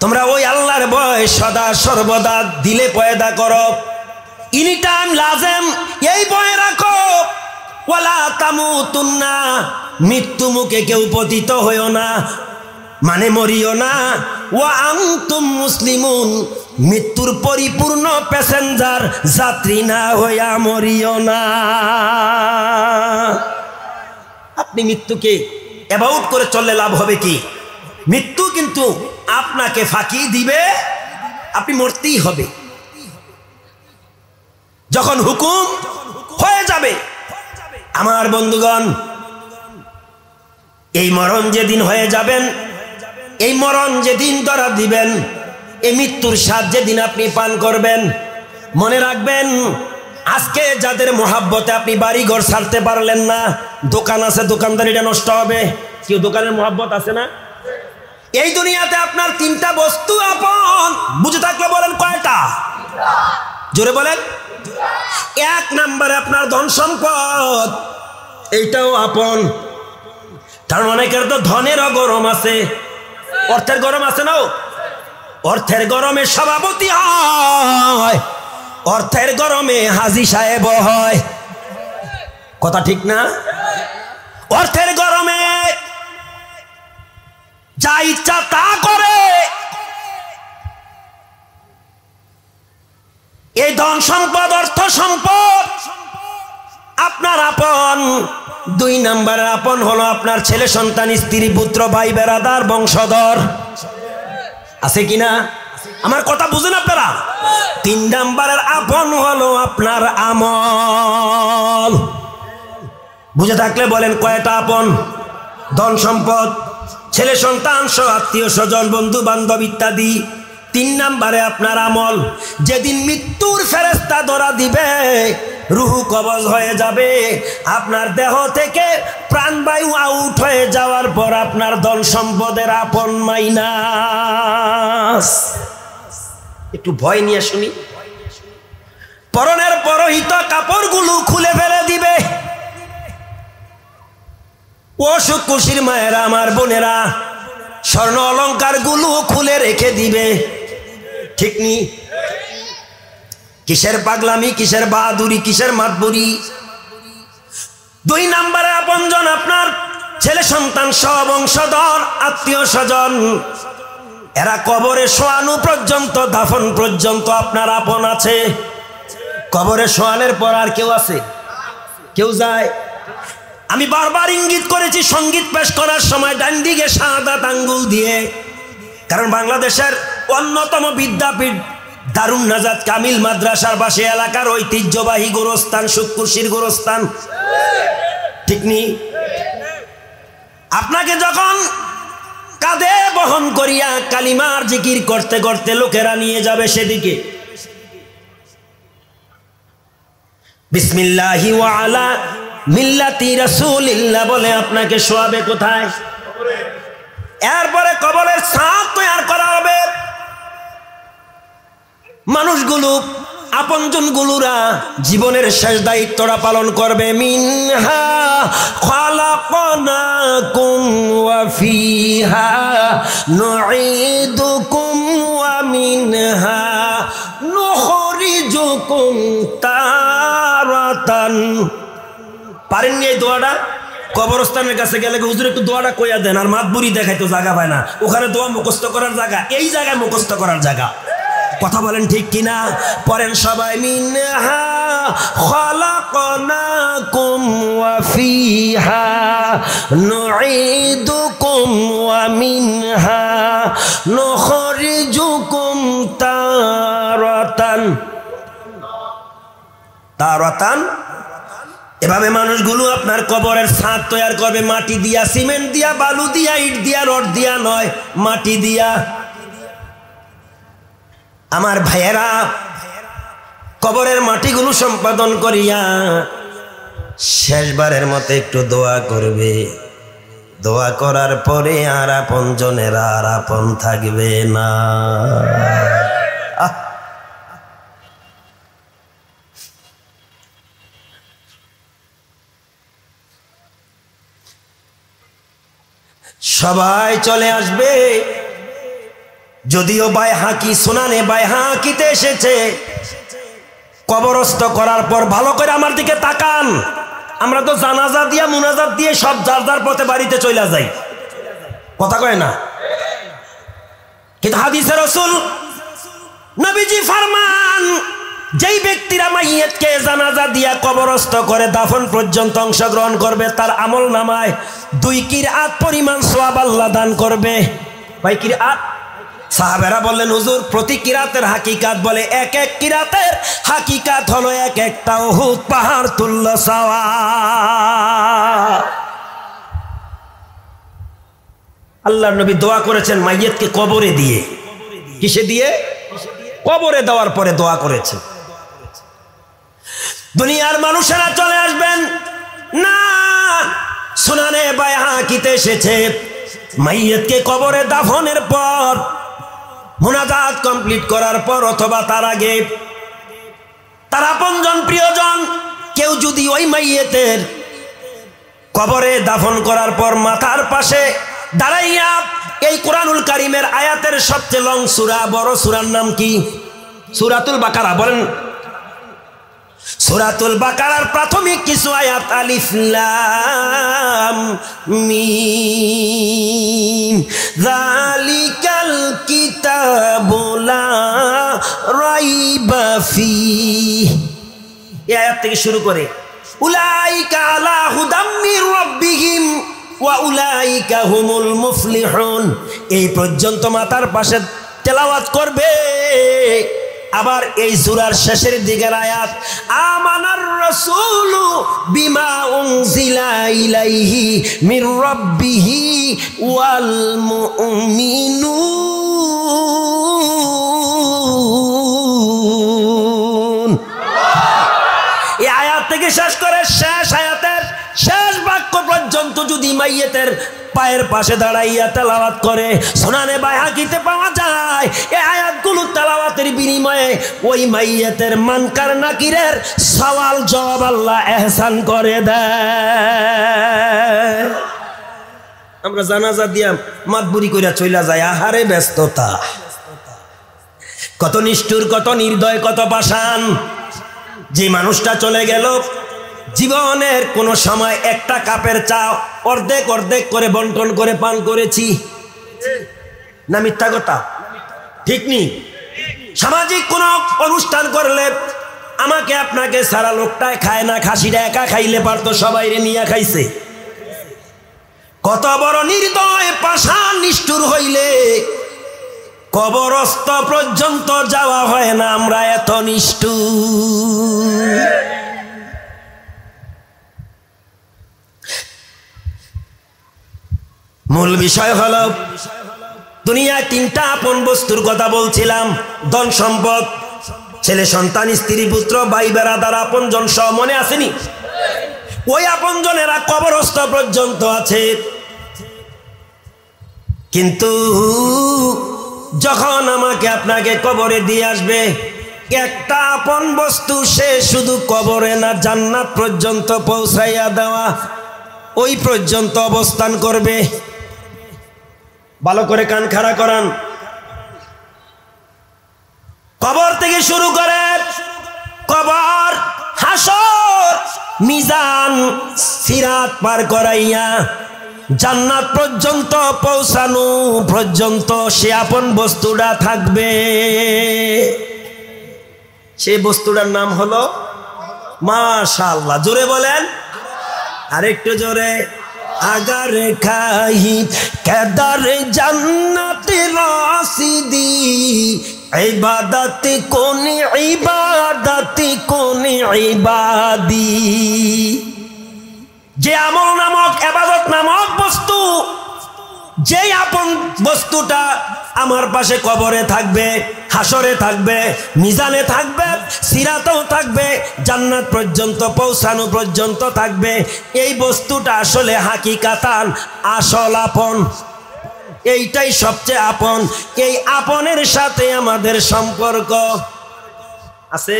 তোমরা ওই আল্লাহর ভয় সদা সর্বদা দিলে পয়দা করো, এনি টাইম লাজেম এই ভয় রাখো। ওয়ালা তামুতুন্না, মৃত্যু মুখে কেউ পতিত হইও না, মানে মরিও না। ওয়া আনতুম মুসলিমুন, মৃত্যুর পরিপূর্ণ প্যাসেঞ্জার, যাত্রী না হইয়া মরিও না। আপনি মৃত্যুকে অ্যাবাউট করে চললে লাভ হবে কি? মৃত্যু কিন্তু আপনাকে ফাঁকি দিবে, আপনি মরতেই হবে। যখন হুকুম হয়ে যাবে, আমার বন্ধুগণ, এই মরণ যেদিন হয়ে যাবেন, এই মরণ যেদিন ধরা দিবেন, এই মৃত্যুর স্বাদ যেদিন আপনি পান করবেন, মনে রাখবেন আজকে যাদের মোহাব্বতে আপনি বাড়ি ঘর ছাড়তে পারলেন না, দোকান আছে, দোকানদারিটা নষ্ট হবে। কেউ দোকানের মোহাব্বত আছে না? এই দুনিয়াতে আপনার তিনটা বস্তু আপন, বুঝে থাকলে বলেন কয়টা? জোরে বলেন। এক নম্বরে আপনার ধন সম্পদ, এইটাও আপন। কারণ অনেকের তো ধনেরও গরম আছে, অর্থের গরম আছে না? অর্থের গরমে সভাপতি হয়, অর্থের গরমে হাজী সাহেব হয়, কথা ঠিক না? অর্থের গরমে যা ইচ্ছা তা করে। এই ধন সম্পদ, অর্থ সম্পদ আপনার আপন। দুই নাম্বারের আপন হলো আপনার ছেলে সন্তান, স্ত্রী, পুত্র, ভাই, বেরাদার, বংশধর, আছে কিনা? আমার কথা বুঝেন আপনারা? তিন নাম্বারের আপন হলো আপনার আমল। বুঝে থাকলে বলেন কয়টা আপন? ধন সম্পদ, ছেলে সন্তান সহ আত্মীয় স্বজন, বন্ধু বান্ধব ইত্যাদি। তিন নাম্বারে আপনার আমল। যেদিন মৃত্যুর ফেরেশতা ধরা দিবে, রুহু কবজ হয়ে যাবে, আপনার দেহ থেকে প্রাণবায়ু আউট হয়ে যাওয়ার পর আপনার ধন সম্পদের আপন মাইনাস। একটু ভয় নিয়ে শুনি। পরনের পরহিত কাপড়গুলো খুলে ফেলে দিবে। ও সুকুশির মায়েরা, আমার বোনেরা, স্বর্ণ অলংকার গুলো খুলে রেখে দিবে। ঠিক নি? কিসের পাগলামি, কিসের বাহাদুরি, কিসের মাতবুরি? দুই নাম্বারে আপনজন আপনার ছেলে সন্তান সহ বংশধর, আত্মীয় স্বজন। এরা কবরে শোয়ানো পর্যন্ত, দাফন পর্যন্ত আপনার আপন আছে। কবরে শোয়ানোর পর আর কেউ আছে? কেউ যায়? আমি বারবার ইঙ্গিত করেছি সঙ্গীত পেশ করার সময় ডান দিকে শাহাদাত আঙ্গুল দিয়ে, কারণ বাংলাদেশের অন্যতম বিদ্যাপীঠ দারুন নাজাত কামিল মাদ্রাসার পাশে এলাকার ঐতিহ্যবাহী গোরস্থান, সুকুশির গোরস্থান, ঠিক নি? আপনাকে যখন কাঁধে বহন করিয়া কালিমার জিকির করতে করতে লোকেরা নিয়ে যাবে সেদিকে, বিসমিল্লাহি ওয়া আলা মিল্লাতি রাসূলিল্লাহ বলে আপনাকে শোয়াবে কোথায়? এরপরে কবরের ছাদ তৈরি করা হবে। মানুষগুলো, আপনজনগুলোরা জীবনের শেষ দায়িত্বটা পালন করবে। মিনহা খালাকনাকুম ওয়া ফিহা নুঈদুকুম ওয়া মিনহা নুখরিজুকুম তারাতান। পারেননি এই দোয়াটা? কবরস্থানের কাছে গেলে হুজুর একটু দোয়াটা কইয়া দেন, আর মাতবুরি দেখাইতো জায়গা পায় না। ওখানে দোয়া মুখস্থ করার জায়গা, এই জায়গায় মুখস্থ করার জায়গা। কথা বলেন ঠিক কিনা? পড়েন সবাই। মিনহা খালাকনাকুম ওয়া ফিহা নুঈদুকুম ওয়া মিনহা নুখরিজুকুম তারাতান। তারাতান। এভাবে মানুষগুলো আপনার কবরের ছাদ তৈরি করবে, মাটি দিয়া, সিমেন্ট দিয়া, বালু দিয়া, ইট দিয়া, রড দিয়া নয়, মাটি দিয়া। আমার ভাইয়েরা, কবরের মাটিগুলো সম্পাদন করিয়া শেষবারের মতো একটু দোয়া করবে। দোয়া করার পরে আর আপনজনেরা আর আপন থাকবে না। সবাই চলে আসবে। যদিও বাইহাকি সুনানে বাইহাকিতে এসেছে, কবরস্থ করার পর ভালো করে আমার দিকে তাকান। আমরা তো জানাজা দিয়া মুনাজাত দিয়ে সব যার যার পথে বাড়িতে চলে যাই, কথা কয় না। কিন্তু হাদিসে রাসূল নবীজি ফরমান, যেই ব্যক্তিরা মাইয়িতকে জানাজা দিয়া কবরস্থ করে দাফন পর্যন্ত অংশগ্রহণ করবে, তার আমল নামায় 2 কিরাত পরিমাণ সওয়াব আল্লাহ দান করবে। ভাই কিরাত, সাহাবেরা বললেন হুজুর প্রতি কিরাতের হাকিকাত, বলে এক এক কিরাতের হাকিকাত হলো এক একটা উহুদ পাহাড় তুল্য সওয়াব। আল্লাহর নবী দোয়া করেছেন মাইয়িতকে কবরে দিয়ে। কিসে দিয়ে? কবরে দেওয়ার পরে দোয়া করেছেন। দুনিয়ার মানুষেরা চলে আসবেন না, সুনানে বাইহাকিতে এসেছে মাইয়িতকে কবরে দাফনের পর, মুনাজাত কমপ্লিট করার পর অথবা তার আগে, তার আপনজন প্রিয়জন কেউ যদি ওই মাইয়িতের কবরে দাফন করার পর মাথার পাশে দাঁড়াইয়া এই কুরআনুল কারীমের আয়াতের সবচেয়ে লং সূরা, বড় সূরার নাম কি? সূরাতুল বাকারা। বলেন সূরাতুল বাকারার প্রাথমিক কিছু আয়াত, আলিফ লাম মিম যালিকাল কিতাবু লা রাইবা ফীহি, এই আয়াত থেকে শুরু করে উলাইকা আলা হুদাম মির রাব্বিহিম ওয়া উলাইকা হুমুল মুফলিহুন, এই পর্যন্ত মাথার পাশে তেলাওয়াত করবে। আবার এই সূরার শেষের দিকের আয়াত, আমানার রাসূলু বিমা উনজিলা ইলাইহি মির রাব্বিহি ওয়াল মুমিনুন। এই আয়াত থেকে শেষ করে শেষ আয়াতের শেষ বাক্য পর্যন্ত যদি মাইয়িতের পায়ের পাশে দাঁড়াইয়া তেলাওয়াত করে, সুনানে বাইহাকিতে পাওয়া যায় এই আয়াতগুলো তেলাওয়াতের বিনিময়ে ওই মাইয়িতের মানকার নাকিরের সওয়াল জবাব আল্লাহ এহসান করে দেয়। আমরা জানাজা দিয়া মাতবুরি কইরা চইলা যায়, আহারে ব্যস্ততা, কত নিষ্ঠুর, কত নির্দয়, কত পাষাণ। যে মানুষটা চলে গেল, জীবনের কোন সময় একটা কাপের চা অর্ধেক অর্ধেক করে বন্টন করে পান করেছি না? মিথ্যা কথা, ঠিক নি? সামাজিক কোন অনুষ্ঠান করলে আমাকে আপনাকে সারা লোকটায় খায় না, খাসিটা একা খাইলে পারতো, সবাই নিয়ে খাইছে। কত বড় নির্দয় পাষাণ নিষ্ঠুর হইলে কবরস্থ পর্যন্ত যাওয়া হয় না, আমরা এত নিষ্ঠুর। মূল বিষয় হলো দুনিয়ায় 3টা আপন বস্তুর কথা বলছিলাম, ধন সম্পদ, ছেলে সন্তান, স্ত্রী পুত্র, ভাই বেরাদার, আপনজন সহ, মনে আসেনি? ওই আপনজনেরা কবরস্থ পর্যন্ত আছে। কিন্তু যখন আমাকে আপনাকে কবরে দিয়ে আসবে, একটা আপন বস্তু সে শুধু কবরে না, জান্নাত পর্যন্ত পৌঁছাইয়া দেওয়া, ওই পর্যন্ত অবস্থান করবে। ভালো করে কান খাড়া করান। কবর থেকে শুরু করে কবর, হাসর, মিজান, সিরাত পার করাইয়া জান্নাত পর্যন্ত পৌঁছানো পর্যন্ত সে আপন বস্তুটা থাকবে। সে বস্তুটার নাম হলো মাশাআল্লাহ। জোরে বলেন, আরেকটু জোরে। আগার খাহি কেদার জান্নাতে রাসিদি, ইবাদত কোন ইবাদত কোন ইবাদি। যে আমল নামক, ইবাদত নামক বস্তু, যে আপন বস্তুটা আমার পাশে কবরে থাকবে, হাসরে থাকবে, মিজানে থাকবে, সিরাতেও থাকবে, জান্নাত পর্যন্ত পৌঁছানো পর্যন্ত থাকবে, এই বস্তুটা আসলে হাকিকাতান আসল আপন। এইটাই সবচেয়ে আপন। এই আপনের সাথে আমাদের সম্পর্ক আছে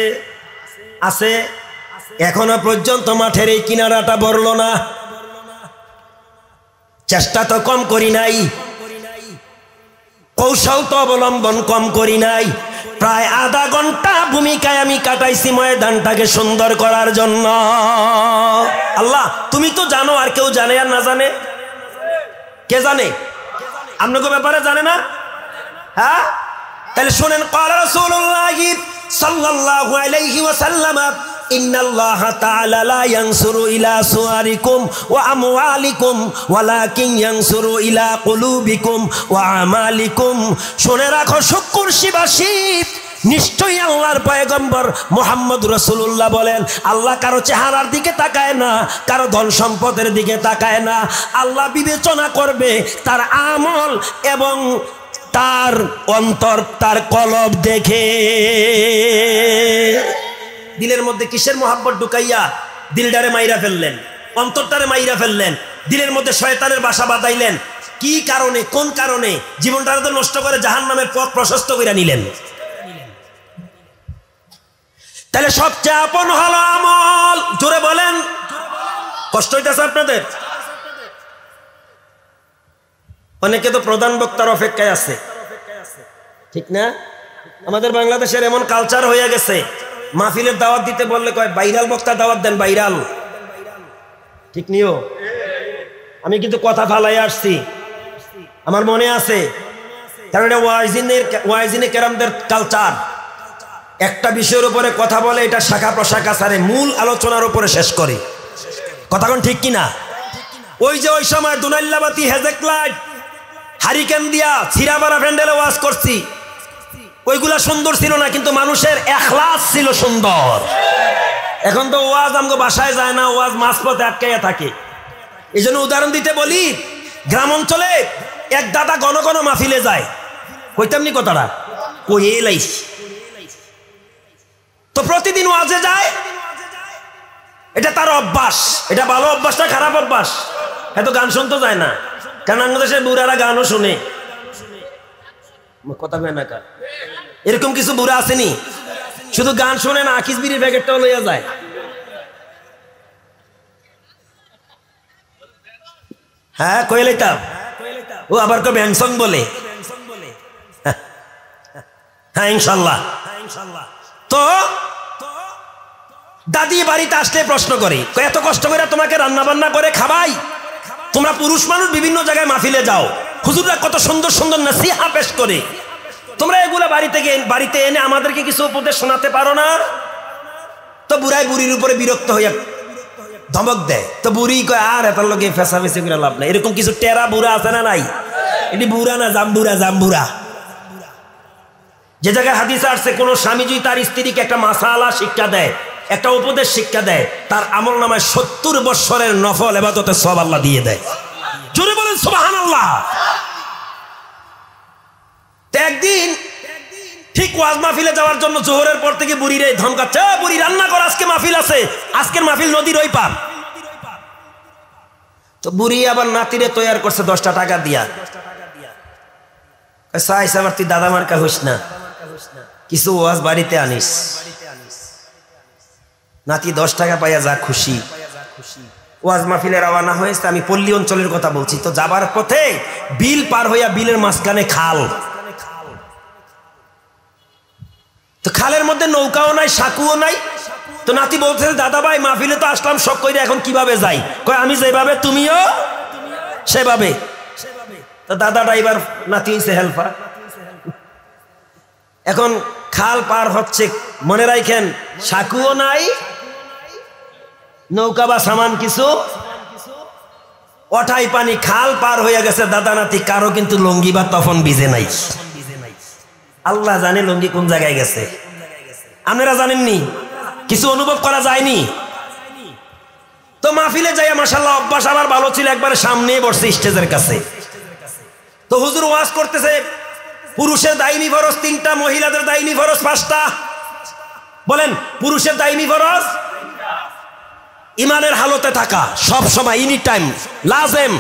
আছে এখনো পর্যন্ত মাঠের এই কিনারাটা ভরল না। চেষ্টা তো কম করি নাই, কৌশল তো অবলম্বন কম করি নাই। প্রায় আধা ঘন্টা ভূমিকায় আমি কাটাইছি ময়দানটাকে সুন্দর করার জন্য। আল্লাহ তুমি তো জানো, আর কেউ জানে আর না জানে? কে জানে? আপনাকে ব্যাপারে জানে না? হ্যাঁ, তাহলে শোনেন, ক্বালা রাসূলুল্লাহ সাল্লাল্লাহু আলাইহি ওয়াসাল্লাম ইন্নাল্লাহা তাআলা লা ইয়ানসুরু ইলা সুওয়ারিকুম ওয়া আমওয়ালিকুম ওয়ালাকিন ইয়ানসুরু ইলা কুলুবিকুম ওয়া আমালিকুম। শুনে রাখো শুক্রবাসী, নিশ্চয়ই আল্লাহর পয়গম্বর মুহাম্মদ রাসূলুল্লাহ বলেন, আল্লাহ কারো চেহারার দিকে তাকায় না, কারো ধন সম্পদের দিকে তাকায় না। আল্লাহ বিবেচনা করবে তার আমল এবং তার অন্তর, তার কলব দেখে। দিলের মধ্যে কিসের মোহাব্বত ঢুকাইয়া দিলটারে মাইরা ফেললেন, অন্তরটারে মাইরা ফেললেন, দিলের মধ্যে শয়তানের বাসা বাঁধাইলেন। কি কারণে, কোন কারণে? জীবনটারে তো নষ্ট করে জাহান্নামের পথ প্রশস্ত করে নিলেন। তাহলে সবচেয়ে আপন হলো আমল। জোরে বলেন, কষ্ট হইতেছে আপনাদের? অনেকে তো প্রধান বক্তার অপেক্ষায় আছে, ঠিক না? আমাদের বাংলাদেশের এমন কালচার হয়ে গেছে, মাহফিলের দাওয়াত দিতে বললে কয় ভাইরাল বক্তা দাওয়াত দেন, ভাইরাল। ঠিক নিও? আমি কিন্তু কথা ফালাই আসছি, আমার মনে আছে, কারণ এটা ওয়াইজিনে কেরামদের কালচার। একটা বিষয়ের উপরে কথা বলে, এটা শাখা প্রশাখা সারে মূল আলোচনার উপরে শেষ করে। কথা কোন ঠিক কিনা? ওই যে ওই সময় দুনাইল্লাবাতি, হেজেক লাইট, হারিকেন দিয়া ছিরাবারা প্যান্ডেলে ওয়াজ করছি, ওইগুলা সুন্দর ছিল না, কিন্তু মানুষের এখলাস ছিল সুন্দর। এখন তো ওয়াজ আমগো বাসায় যায় না, ওয়াজ মাঝপথে আটকাইয়া থাকে। এই জন্য উদাহরণ দিতে বলি, গ্রাম অঞ্চলে এক দাদা ঘন ঘন মাহফিলে যায়, কইতামনি কথাটা কইয়ে লাইছি, তো প্রতিদিন ওয়াজে যায়, এটা তার অভ্যাস। এটা ভালো অভ্যাস না খারাপ অভ্যাস? এত গান শুনতে যায় না, কারণ বাংলাদেশের বুড়ারা গানও শুনে। কথা কয় না কার? এরকম কিছু বুড়া আসেনি, শুধু গান শুনে না, আকিস বিড়ির প্যাকেটটাও লইয়া যায়। হ্যাঁ, কয়ে লইতাম। ও আবার কবে হ্যাংসং বলে। হ্যাঁ ইনশাল্লাহ। তো দাদি বাড়িতে আসলে প্রশ্ন করে, এত কষ্ট করে তোমাকে রান্না বান্না করে খাবাই, তোমরা পুরুষ মানুষ বিভিন্ন জায়গায় মাহফিলে যাও, হুজুররা কত সুন্দর সুন্দর নসিহা পেশ করে, তোমরা এগুলা বাড়িতে এনে আমাদেরকে কিছু উপদেশ শোনাতে পারো না? তো বুড়াই বুড়ির উপরে বিরক্ত হইয়া ধমক দেয়। তো বুড়ি কয়, আর এত লোকে ফেসাফেসি করে লাভ নাই। এরকম কিছু টেরা বুড়া আছে না নাই? এটি বুড়া না জাম্বুরা, জাম্বুরা। যে জায়গায় হাদিসে আসছে, কোন স্বামী যদি তার স্ত্রীকে একটা মাসালা শিক্ষা দেয়, একটা উপদেশ শিক্ষা দেয়, তার আমল নামায় 70 বৎসরের নফল ইবাদতের সওয়াব আল্লাহ দিয়ে দেয়। জোরে বলেন সুবহানাল্লাহ। একদিন ঠিক ওয়াজ মাহফিলে যাওয়ার জন্য জোহরের পর থেকে বুড়িরে ধমকাচ্ছে, বুড়ি রান্না কর, আজকে মাহফিল আছে, আজকের মাহফিল নদীর ওই পার। তো বুড়ি আবার নাতিরে তৈরি করছে 10টা টাকা দিয়া, আবার তুই দাদা মার্কা হইস না, কিছু ওয়াজ বাড়িতে আনিস। নাতি 10 টাকা পাইয়া যা খুশি। ওয়াজ মাহফিলে রওনা হয়েছে, আমি পল্লী অঞ্চলের কথা বলছি। তো যাবার পথে বিল পার হইয়া, বিলের মাঝখানে খাল, তো খালের মধ্যে নৌকাও নাই, সাঁকুও নাই। তো নাতি বলতেছে, দাদা ভাই মাহফিলে তো আসলাম শখ করে, এখন কিভাবে যাই? কয় আমি যেভাবে তুমিও সেভাবে। তো দাদা ড্রাইভার, নাতি হইছে হেল্পার। এখন খাল পার হচ্ছে, মনে রাখেন সাঁকুও নাই, নৌকা বা সামান কিছু, ওঠাই পানি, খাল পার হয়ে গেছে দাদা নাতি, কারো কিন্তু লঙ্গি বা তখন ভিজে নাই। আল্লাহ জানে লঙ্গি কোন জায়গায় গেছে, আপনারা জানেননি, কিছু অনুভব করা যায়নি। তো মাহফিলে যাইয়া মাশাআল্লাহ অভ্যাস আমার ভালো ছিল, একবারে সামনে বসছে স্টেজের কাছে। তো হুজুর ওয়াজ করতেছে, পুরুষের দাইনি ফরজ 3টা, মহিলাদের দাইনি ফরজ 5টা। বলেন, পুরুষের দাইনি ফরজ ইমানের হালতে থাকা, সব সময়, এনি টাইম, লাজেম।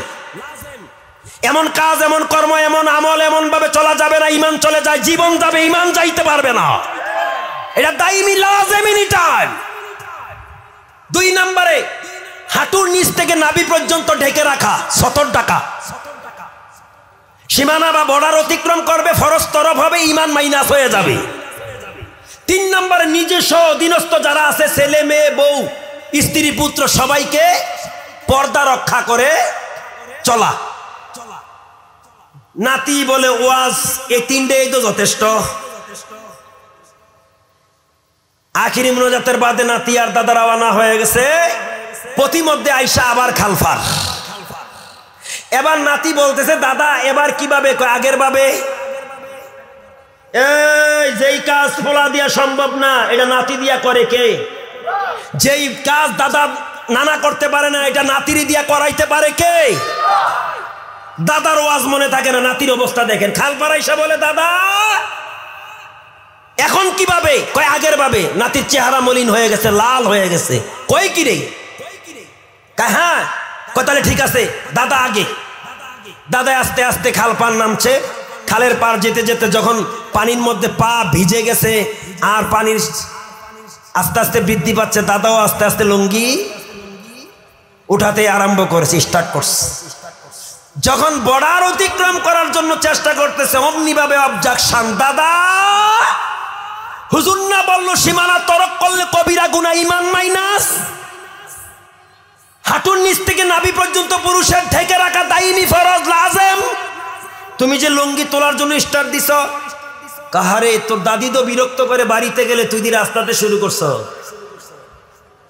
এমন কাজ, এমন কর্ম, এমন আমল এমন ভাবে চলা যাবে না, ইমান চলে যায়, জীবন যাবে, ইমান যাইতে পারবে না। এটা দাইমি, লাজেম, এনি টাইম। 2 নম্বরে হাঁটুর নিচ থেকে নাভি পর্যন্ত ঢেকে রাখা 70 টাকা। সীমানা বা বর্ডার অতিক্রম করবে, ফরজ তরফ হবে, ঈমান মাইনাস হয়ে যাবে। 3 নম্বরে নিজস্ব অধীনস্থ যারা আছে, ছেলে মেয়ে বউ স্ত্রী পুত্র, সবাইকে পর্দা রক্ষা করে চলা। নাতি বলে ওয়াজ, এই 3টেই তো যথেষ্ট। আখিরি মুনাজাতের বাদে নাতি আর দাদা রওনা হয়ে গেছে, প্রতিমধ্যে আইসা আবার খালফার। এবার নাতি বলতেছে, দাদা এবার কিভাবে? আগের ভাবে এই যেই কাজ ফোলা দিয়া সম্ভব না, এটা নাতি দিয়া করে কে? যেই কাজ দাদা নানা করতে পারে না, এটা নাতিরি দিয়া করাইতে পারে কে? দাদার ওয়াজ মনে থাকে না, নাতির অবস্থা দেখেন। খালফার আইসা বলে, দাদা এখন কিভাবে? কয় আগের ভাবে। নাতির চেহারা মলিন হয়ে গেছে, লাল হয়ে গেছে। কয় কি রে? কয় হ্যাঁ। কয় তাহলে ঠিক আছে, দাদা আগে। দাদা আস্তে আস্তে খাল পার নামছে। খালের পার যেতে যেতে যখন পানির মধ্যে পা ভিজে গেছে আর পানির আস্তে আস্তে বৃদ্ধি পাচ্ছে, দাদাও আস্তে আস্তে লুঙ্গি উঠাতে আরম্ভ করেছে, স্টার্ট করছে। যখন বর্ডার অতিক্রম করার জন্য চেষ্টা করতেছে, অমনি ভাবে অবজেকশন, দাদা হুজুর না বললো সীমানা তরক করলে কবিরা গুনাহ, ঈমান মাইনাস। হাঁটুর নিচ থেকে নাভি পর্যন্ত পুরুষের ঢেকে রাখা দাইনি, ফরজ লাজেম। তুমি যে লুঙ্গি তোলার জন্য স্টার্ট দিছ, কাহারে তোর দাদি তো বিরক্ত করে বাড়িতে গেলে তুই দি রাস্তাতে শুরু করছ।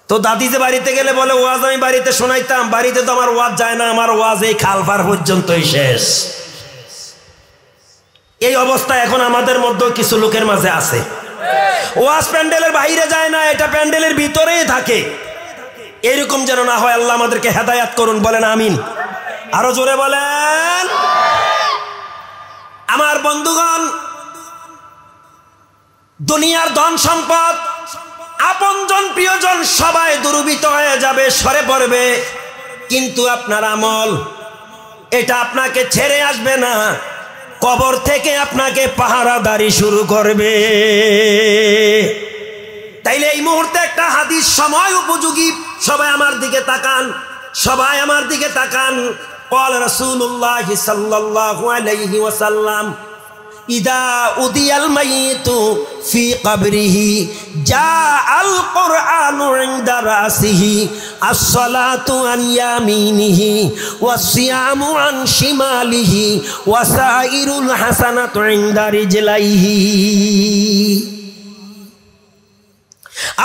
তো দাদি যে বাড়িতে গেলে বলে ওয়াজ আমি বাড়িতে শোনাইতাম, বাড়িতে তো আমার ওয়াজ যায় না, আমার ওয়াজ এই খালপার পর্যন্তই শেষ। এই অবস্থা এখন আমাদের মধ্যে কিছু লোকের মাঝে আছে। ওয়াজ প্যান্ডেলের বাইরে যায় না, এটা প্যান্ডেলের ভিতরেই থাকে। এরকম যেন না হয়, আল্লাহ আমাদেরকে হেদায়াত করুন, বলেন আমিন। আরো জোরে বলেন। আমার বন্ধুগণ, দুনিয়ার ধন সম্পদ, আপনজন প্রিয়জন সবাই দুর্বৃত্ত হয়ে যাবে, সরে পড়বে, কিন্তু আপনার আমল এটা আপনাকে ছেড়ে আসবে না। কবর থেকে আপনাকে পাহারাদারি শুরু করবে। তাইলে এই মুহূর্তে একটা হাদিস সময় উপযোগী, সবাই আমার দিকে তাকান, সবাই আমার দিকে তাকান। قال رسول الله صلى الله عليه وسلم إذا أُدِيَ الْمَيِّتُ في قبره جاء القرآن عند رأسه الصلاة عن يمينه والصيام عن شماله وسائر الحسنة عند رجليه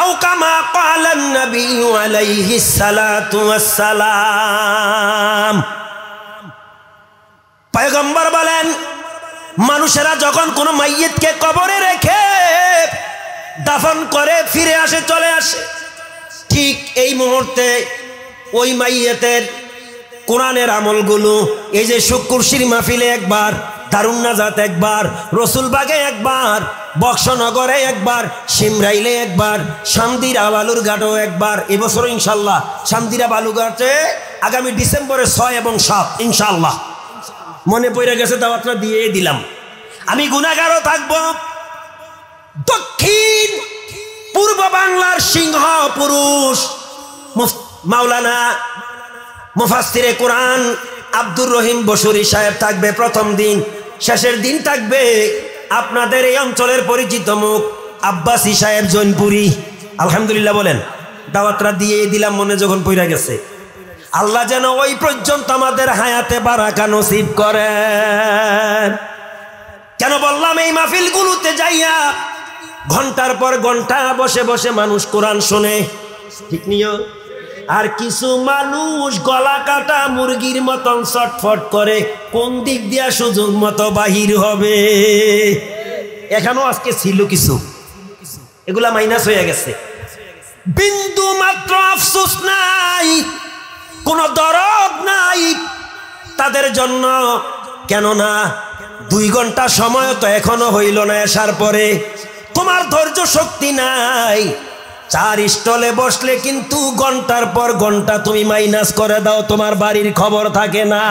أو كما قال النبي عليه الصلاة والسلام। পয়গম্বর বলেন, মানুষেরা যখন কোনো মাইয়িতকে কবরে রেখে দাফন করে ফিরে আসে, চলে আসে, ঠিক এই মুহূর্তে ওই মাইয়িতের কোরআনের আমলগুলো, এই যে শুকুরশির মাহফিলে একবার, দারুন নাজাত একবার, রসুলবাগে একবার, বক্সনগরে একবার, সিমরাইলে একবার, শামদিরা বালুরঘাটও একবার, এবছর ইনশাল্লাহ শামদিরা বালুরঘাটে আগামী ডিসেম্বরে 6 এবং 7 ইনশাল্লাহ মনে পড়ে গেছে, দাওয়াতটা দিয়ে দিলাম। আমি গুনাহগারও থাকব। দক্ষিণ পূর্ব বাংলার সিংহ পুরুষ মাওলানা মুফাসসিরে কোরআন আব্দুর রহিম বসুরি সাহেব থাকবে প্রথম দিন। শেষের দিন থাকবে আপনাদের এই অঞ্চলের পরিচিত মুখ আব্বাসী সাহেব জৈনপুরি। আলহামদুলিল্লাহ বলেন। দাওয়াতটা দিয়ে দিলাম, মনে যখন পড়ে গেছে। আল্লাহ যেন ওই পর্যন্ত আমাদের হায়াতে বারাকা নসিব করেন। কেন বললাম, এই মাহফিলগুলোতে যাইয়া ঘন্টার পর ঘন্টা বসে বসে মানুষ কোরআন শোনে, ঠিক নিও। আর কিছু মানুষ গলা কাটা মুরগির মতন ছটফট করে, কোন দিক দিয়া সুযোগ মতো বাহির হবে। এখানেও আজকে ছিল কিছু, এগুলা মাইনাস হয়ে গেছে। বিন্দু মাত্র আফসোস নাই, কোন দরদ নাই তাদের জন্য। কেননা 2 ঘন্টা সময় তো এখনো হইল না এসার পরে। তোমার ধৈর্য শক্তি নাই। 4 স্টলে বসলে কিন্তু ঘন্টার পর ঘন্টা তুমি মাইনাস করে দাও, তোমার বাড়ির খবর থাকে না।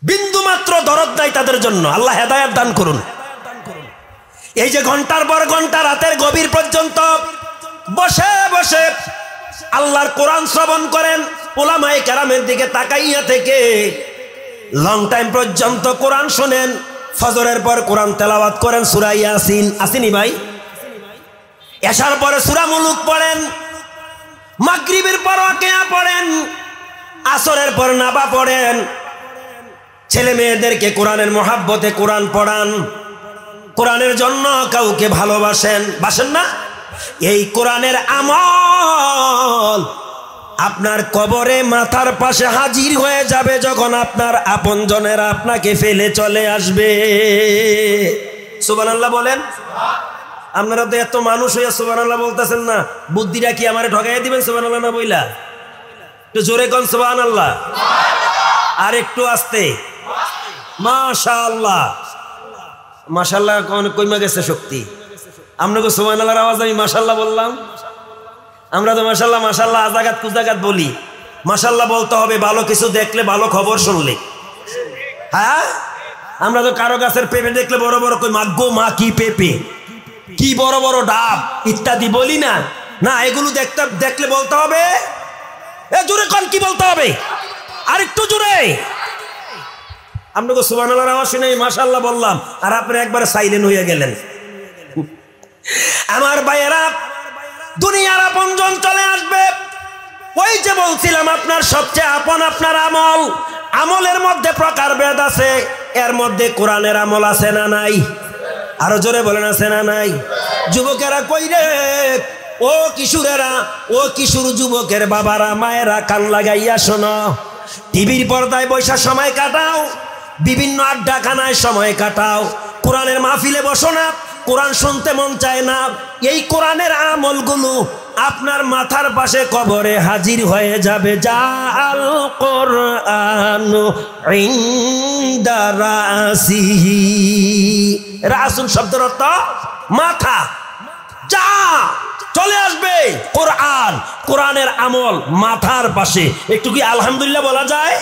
বিন্দু মাত্র দরদ নাই তাদের জন্য। আল্লাহ হেদায়েত দান করুন। এই যে ঘন্টার পর ঘন্টা রাতের গভীর পর্যন্ত বসে বসে আল্লাহর কোরআন শ্রবণ করেন, উলামায়ে কেরামের দিকে তাকাইয়া থেকে লং টাইম পর্যন্ত কোরআন শুনেন, ফজরের পর কোরআন তেলাওয়াত করেন সূরা ইয়াসিন, আসেনি ভাই? এশার পরে সূরা মুলুক পড়েন, মাগরিবের পর ওয়াকিয়া পড়েন, আসরের পর নাবা পড়েন, ছেলে মেয়েদেরকে কোরআনের মহাব্বতে কোরআন পড়ান, কোরআনের জন্য কাউকে ভালোবাসেন, বাসেন না? এই কোরআনের আমল আপনার কবরে মাথার পাশে হাজির হয়ে যাবে যখন আপনার আপনজনেরা আপনাকে ফেলে চলে আসবে। সুবহানাল্লাহ বলেন। আপনারা তো এত মানুষ হইয়া সুবহানাল্লাহ বলতেছেন না, বুদ্ধিটা কি আমারে ঠকাইয়া দিবেন সুবহানাল্লাহ না বইলা? একটু জোরে কোন সুবহানাল্লাহ, আর একটু আস্তে। মাশাআল্লাহ, মাশাআল্লাহ কইমা গেছে শক্তি। আপনাকে সুবহানাল্লাহর আওয়াজ আমি মাশাআল্লাহ বললাম। আমরা তো মাশাআল্লাহ মাশাআল্লাহ আজাগাত কুজাগাত বলি। মাশাআল্লাহ বলতে হবে ভালো কিছু দেখলে, ভালো খবর শুনলে। হ্যাঁ, আমরা তো কারো গাছের পেঁপে দেখলে বড় বড় কই মাগো মা কি পেঁপে, কি বড় বড় ডাব ইত্যাদি বলি না? না, এগুলো দেখলে বলতে হবে এ জোরে কোন কি বলতে হবে, আর একটু জোরে। আপনাকে সুবহানাল্লাহর আওয়াজ শুনে মাশাআল্লাহ বললাম, আর আপনি একবার সাইলেন্ট হয়ে গেলেন। আমার ভাইয়েরা, দুনিয়ার আপনজন চলে আসবে। ওই যে বলছিলাম আপনার সবচেয়ে আপন আপনার আমল, আমলের মধ্যে প্রকারভেদ আছে, এর মধ্যে কোরআনের আমল আছে না নাই? আরো জোরে বলেন আছে না নাই? যুবকেরা কই রে, ও কিশোরেরা, ও কিশোর যুবকের বাবারা মায়েরা কান লাগাইয়া শোনো, টিভির পর্দায় বৈশা সময় কাটাও, বিভিন্ন আড্ডাখানায় সময় কাটাও, কোরআনের মাহফিলে বসো না, কোরআন শুনতে মন চায় না। এই কোরআনের আমলগুলো আপনার মাথার পাশে কবরে হাজির হয়ে যাবে। জাল কোরআনু ইনদা রাসিহি, রাসূল শব্দের অর্থ মাথা। যা চলে আসবে কোরআন, কোরআনের আমল মাথার পাশে। একটু কি আলহামদুলিল্লাহ বলা যায়?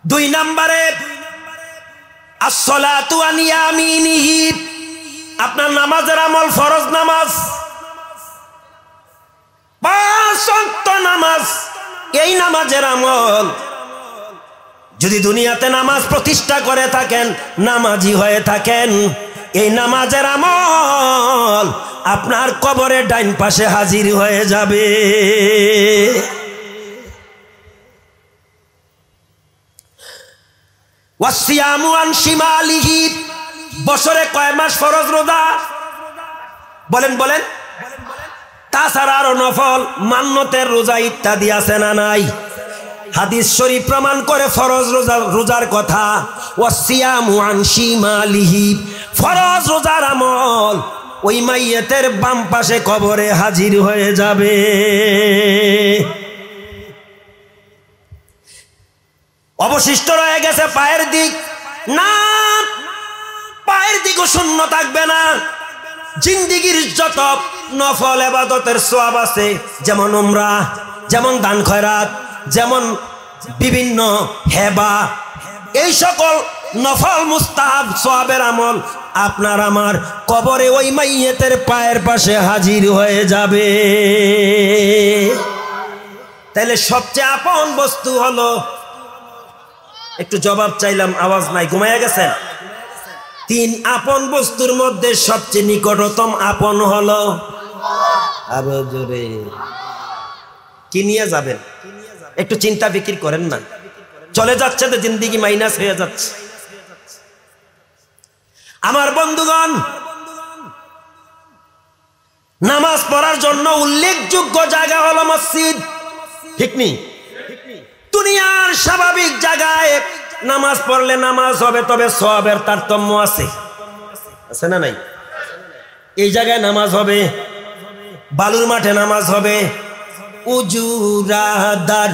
2 নম্বরে আসসালাতু আন ইয়ামিনিহি, আপনার নামাজের আমল ফরজ নামাজ, 5 ওয়াক্ত নামাজ। এই নামাজের আমল যদি দুনিয়াতে নামাজ প্রতিষ্ঠা করে থাকেন, নামাজি হয়ে থাকেন, এই নামাজের আমল আপনার কবরের ডাইন পাশে হাজির হয়ে যাবে। ওয়াসিয়ামু আন শিমালিহি, বছরে কয় মাস ফরজ রোজা? বলেন বলেন। তাছাড়া আরো নফল মান্নতের রোজা ইত্যাদি আছে না নাই? হাদিস শরীফ প্রমাণ করে ফরজ রোজার কথা। ওয়াসিয়ামু আন শিমালিহি, ফরজ রোজার আমল ওই মাইয়েতের বাম পাশে কবরে হাজির হয়ে যাবে। অবশিষ্ট রয়ে গেছে পায়ের দিক। না, পায়ের দিকও শূন্য থাকবে না। জিন্দিগির যত নফল ইবাদতের সওয়াব আছে, যেমন উমরা, যেমন দান খয়রাত, যেমন বিভিন্ন হেবা, এই সকল নফল মুস্তাহাব সওয়াবের আমল আপনার আমার কবরে ওই মাইয়েতের পায়ের পাশে হাজির হয়ে যাবে। তাহলে সবচেয়ে আপন বস্তু হলো, একটু জবাব চাইলাম, আওয়াজ নাই, ঘুমাইয়া গেছেন? 3 আপন বস্তুর মধ্যে সবচেয়ে নিকটতম আপন হলো, আরো জোরে কি নিয়ে যাবেন? একটু চিন্তা ফিকির করেন না। চলে যাচ্ছে তো জিন্দিগি, মাইনাস হয়ে যাচ্ছে। আমার বন্ধুগণ, নামাজ পড়ার জন্য উল্লেখযোগ্য জায়গা হলো মসজিদ, ঠিক নেই? দুনিয়ার স্বাভাবিক জায়গায় নামাজ পড়লে নামাজ হবে, তবে সওয়াবের তারতম্য আছে, আছে না নাই? এই জায়গায় নামাজ হবে, বালুর মাঠে নামাজ হবে, উজু রাদার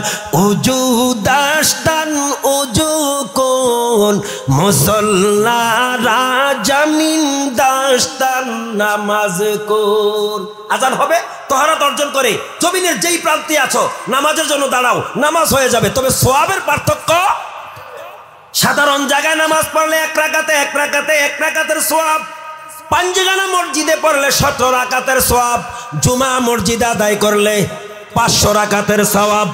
উজু দাস্তান উজু কোন মুসল্লারা জামিন দাস্তান নামাজ কোন। আজান হবে, তহরাত অর্জন করে জমিনের যেই প্রান্তে আছো নামাজের জন্য দাঁড়াও, নামাজ হয়ে যাবে, তবে সওয়াবের পার্থক্য সাধারণ জায়গায় নামাজ পড়লে এক রাকাতের সওয়াব, পাঞ্জগানা মসজিদে পড়লে 17 রাকাতের সওয়াব, জুমা মসজিদে আদায় করলে 500 রাকাতের সওয়াব,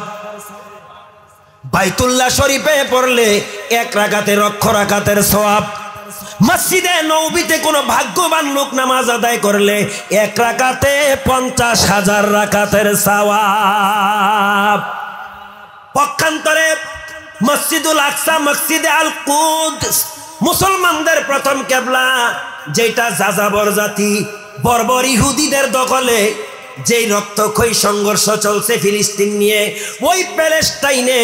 বাইতুল্লাহ শরীফে পড়লে 1 রাকাতে 1 রাকাতের সওয়াব, মসজিদে নববীতে কোনো ভাগ্যবান লোক নামাজ আদায় করলে 1 রাকাতে 50,000 রাকাতের সওয়াব। পক্ষান্তরে মসজিদুল আকসা, মসজিদে আল কুদস মুসলমানদের প্রথম কিবলা, যেটা যাযাবর জাতি বর্বর ইহুদিদের দখলে যেই রক্তক্ষয়ী সংঘর্ষ চলছে ফিলিস্তিন নিয়ে, ওই প্যালেস্টাইনে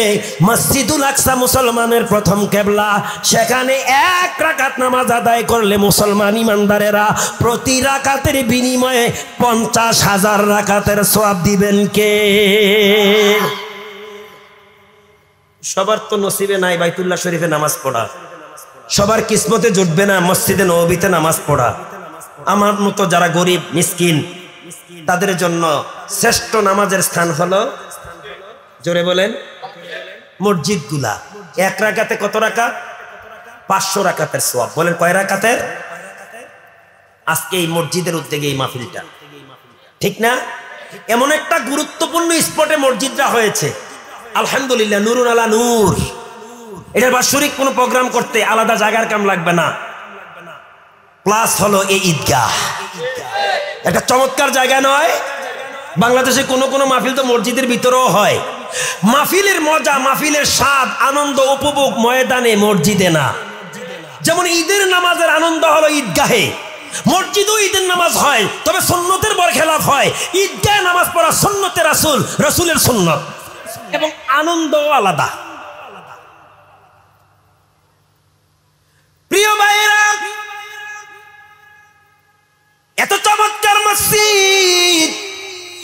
মসজিদুল আকসা মুসলমানের প্রথম কিবলা। সেখানে 1 রাকাত নামাজ আদায় করলে মুসলমান ইমানদারেরা প্রতি রাকাতের বিনিময়ে 50,000 রাকাতের সওয়াব দিবেন কে? সবার তো নসিবে নাই বাইতুল্লাহ শরীফে নামাজ পড়া, সবার কিসমতে জুটবে না মসজিদে নববীতে নামাজ পড়া। আমার মতো যারা গরিব মিসকিন তাদের জন্য শ্রেষ্ঠ নামাজের স্থান হলো, জোরে বলেন, মসজিদগুলা। 1 রাকাতে কত রাকাত? 500 রাকাতের সওয়াব। বলেন কয় রাকাতের? আজকে এই মসজিদের উদ্যোগে এই মাহফিলটা, ঠিক না? এমন একটা গুরুত্বপূর্ণ স্পটে মসজিদটা হয়েছে, আলহামদুলিল্লাহ, নূরুন আলা নূর। এটার বাৎসরিক কোনো প্রোগ্রাম করতে আলাদা জায়গার কাম লাগবে না। প্লাস হলো এই ঈদগাহ, একটা চমৎকার জায়গা নয়? বাংলাদেশে কোনো কোনো মাহফিল তো মসজিদের ভিতরেও হয়। মাহফিলের মজা, মাহফিলের স্বাদ, আনন্দ উপভোগ ময়দানে, মসজিদে না। যেমন ঈদের নামাজের আনন্দ হলো ঈদগাহে, মসজিদেও ঈদের নামাজ হয়, তবে সুন্নতের বরখেলাফ হয়। ঈদগাহে নামাজ পড়া সুন্নতে রাসূল, রাসূলের সুন্নত, এবং আনন্দও আলাদা। প্রিয় ভাইরা, এত চমৎকার মসজিদ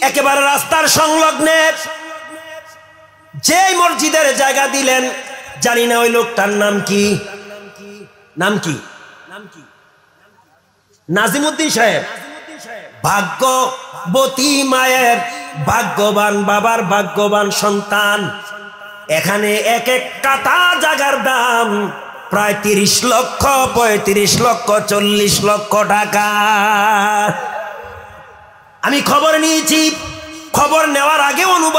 একেবারে রাস্তার সংলগ্নে, যে মসজিদের জায়গা দিলেন জানি না ওই লোকটার নাম কি, নাজিমউদ্দিন সাহেব। ভাগ্যবতী মায়ের ভাগ্যবান বাবার ভাগ্যবান সন্তান। এখানে এক কাঠা জায়গার দাম প্রায় 30 লক্ষ, 35 লক্ষ, 40 লক্ষ টাকা। আমি খবর নিয়েছি, খবর নেওয়ার আগে অনুভব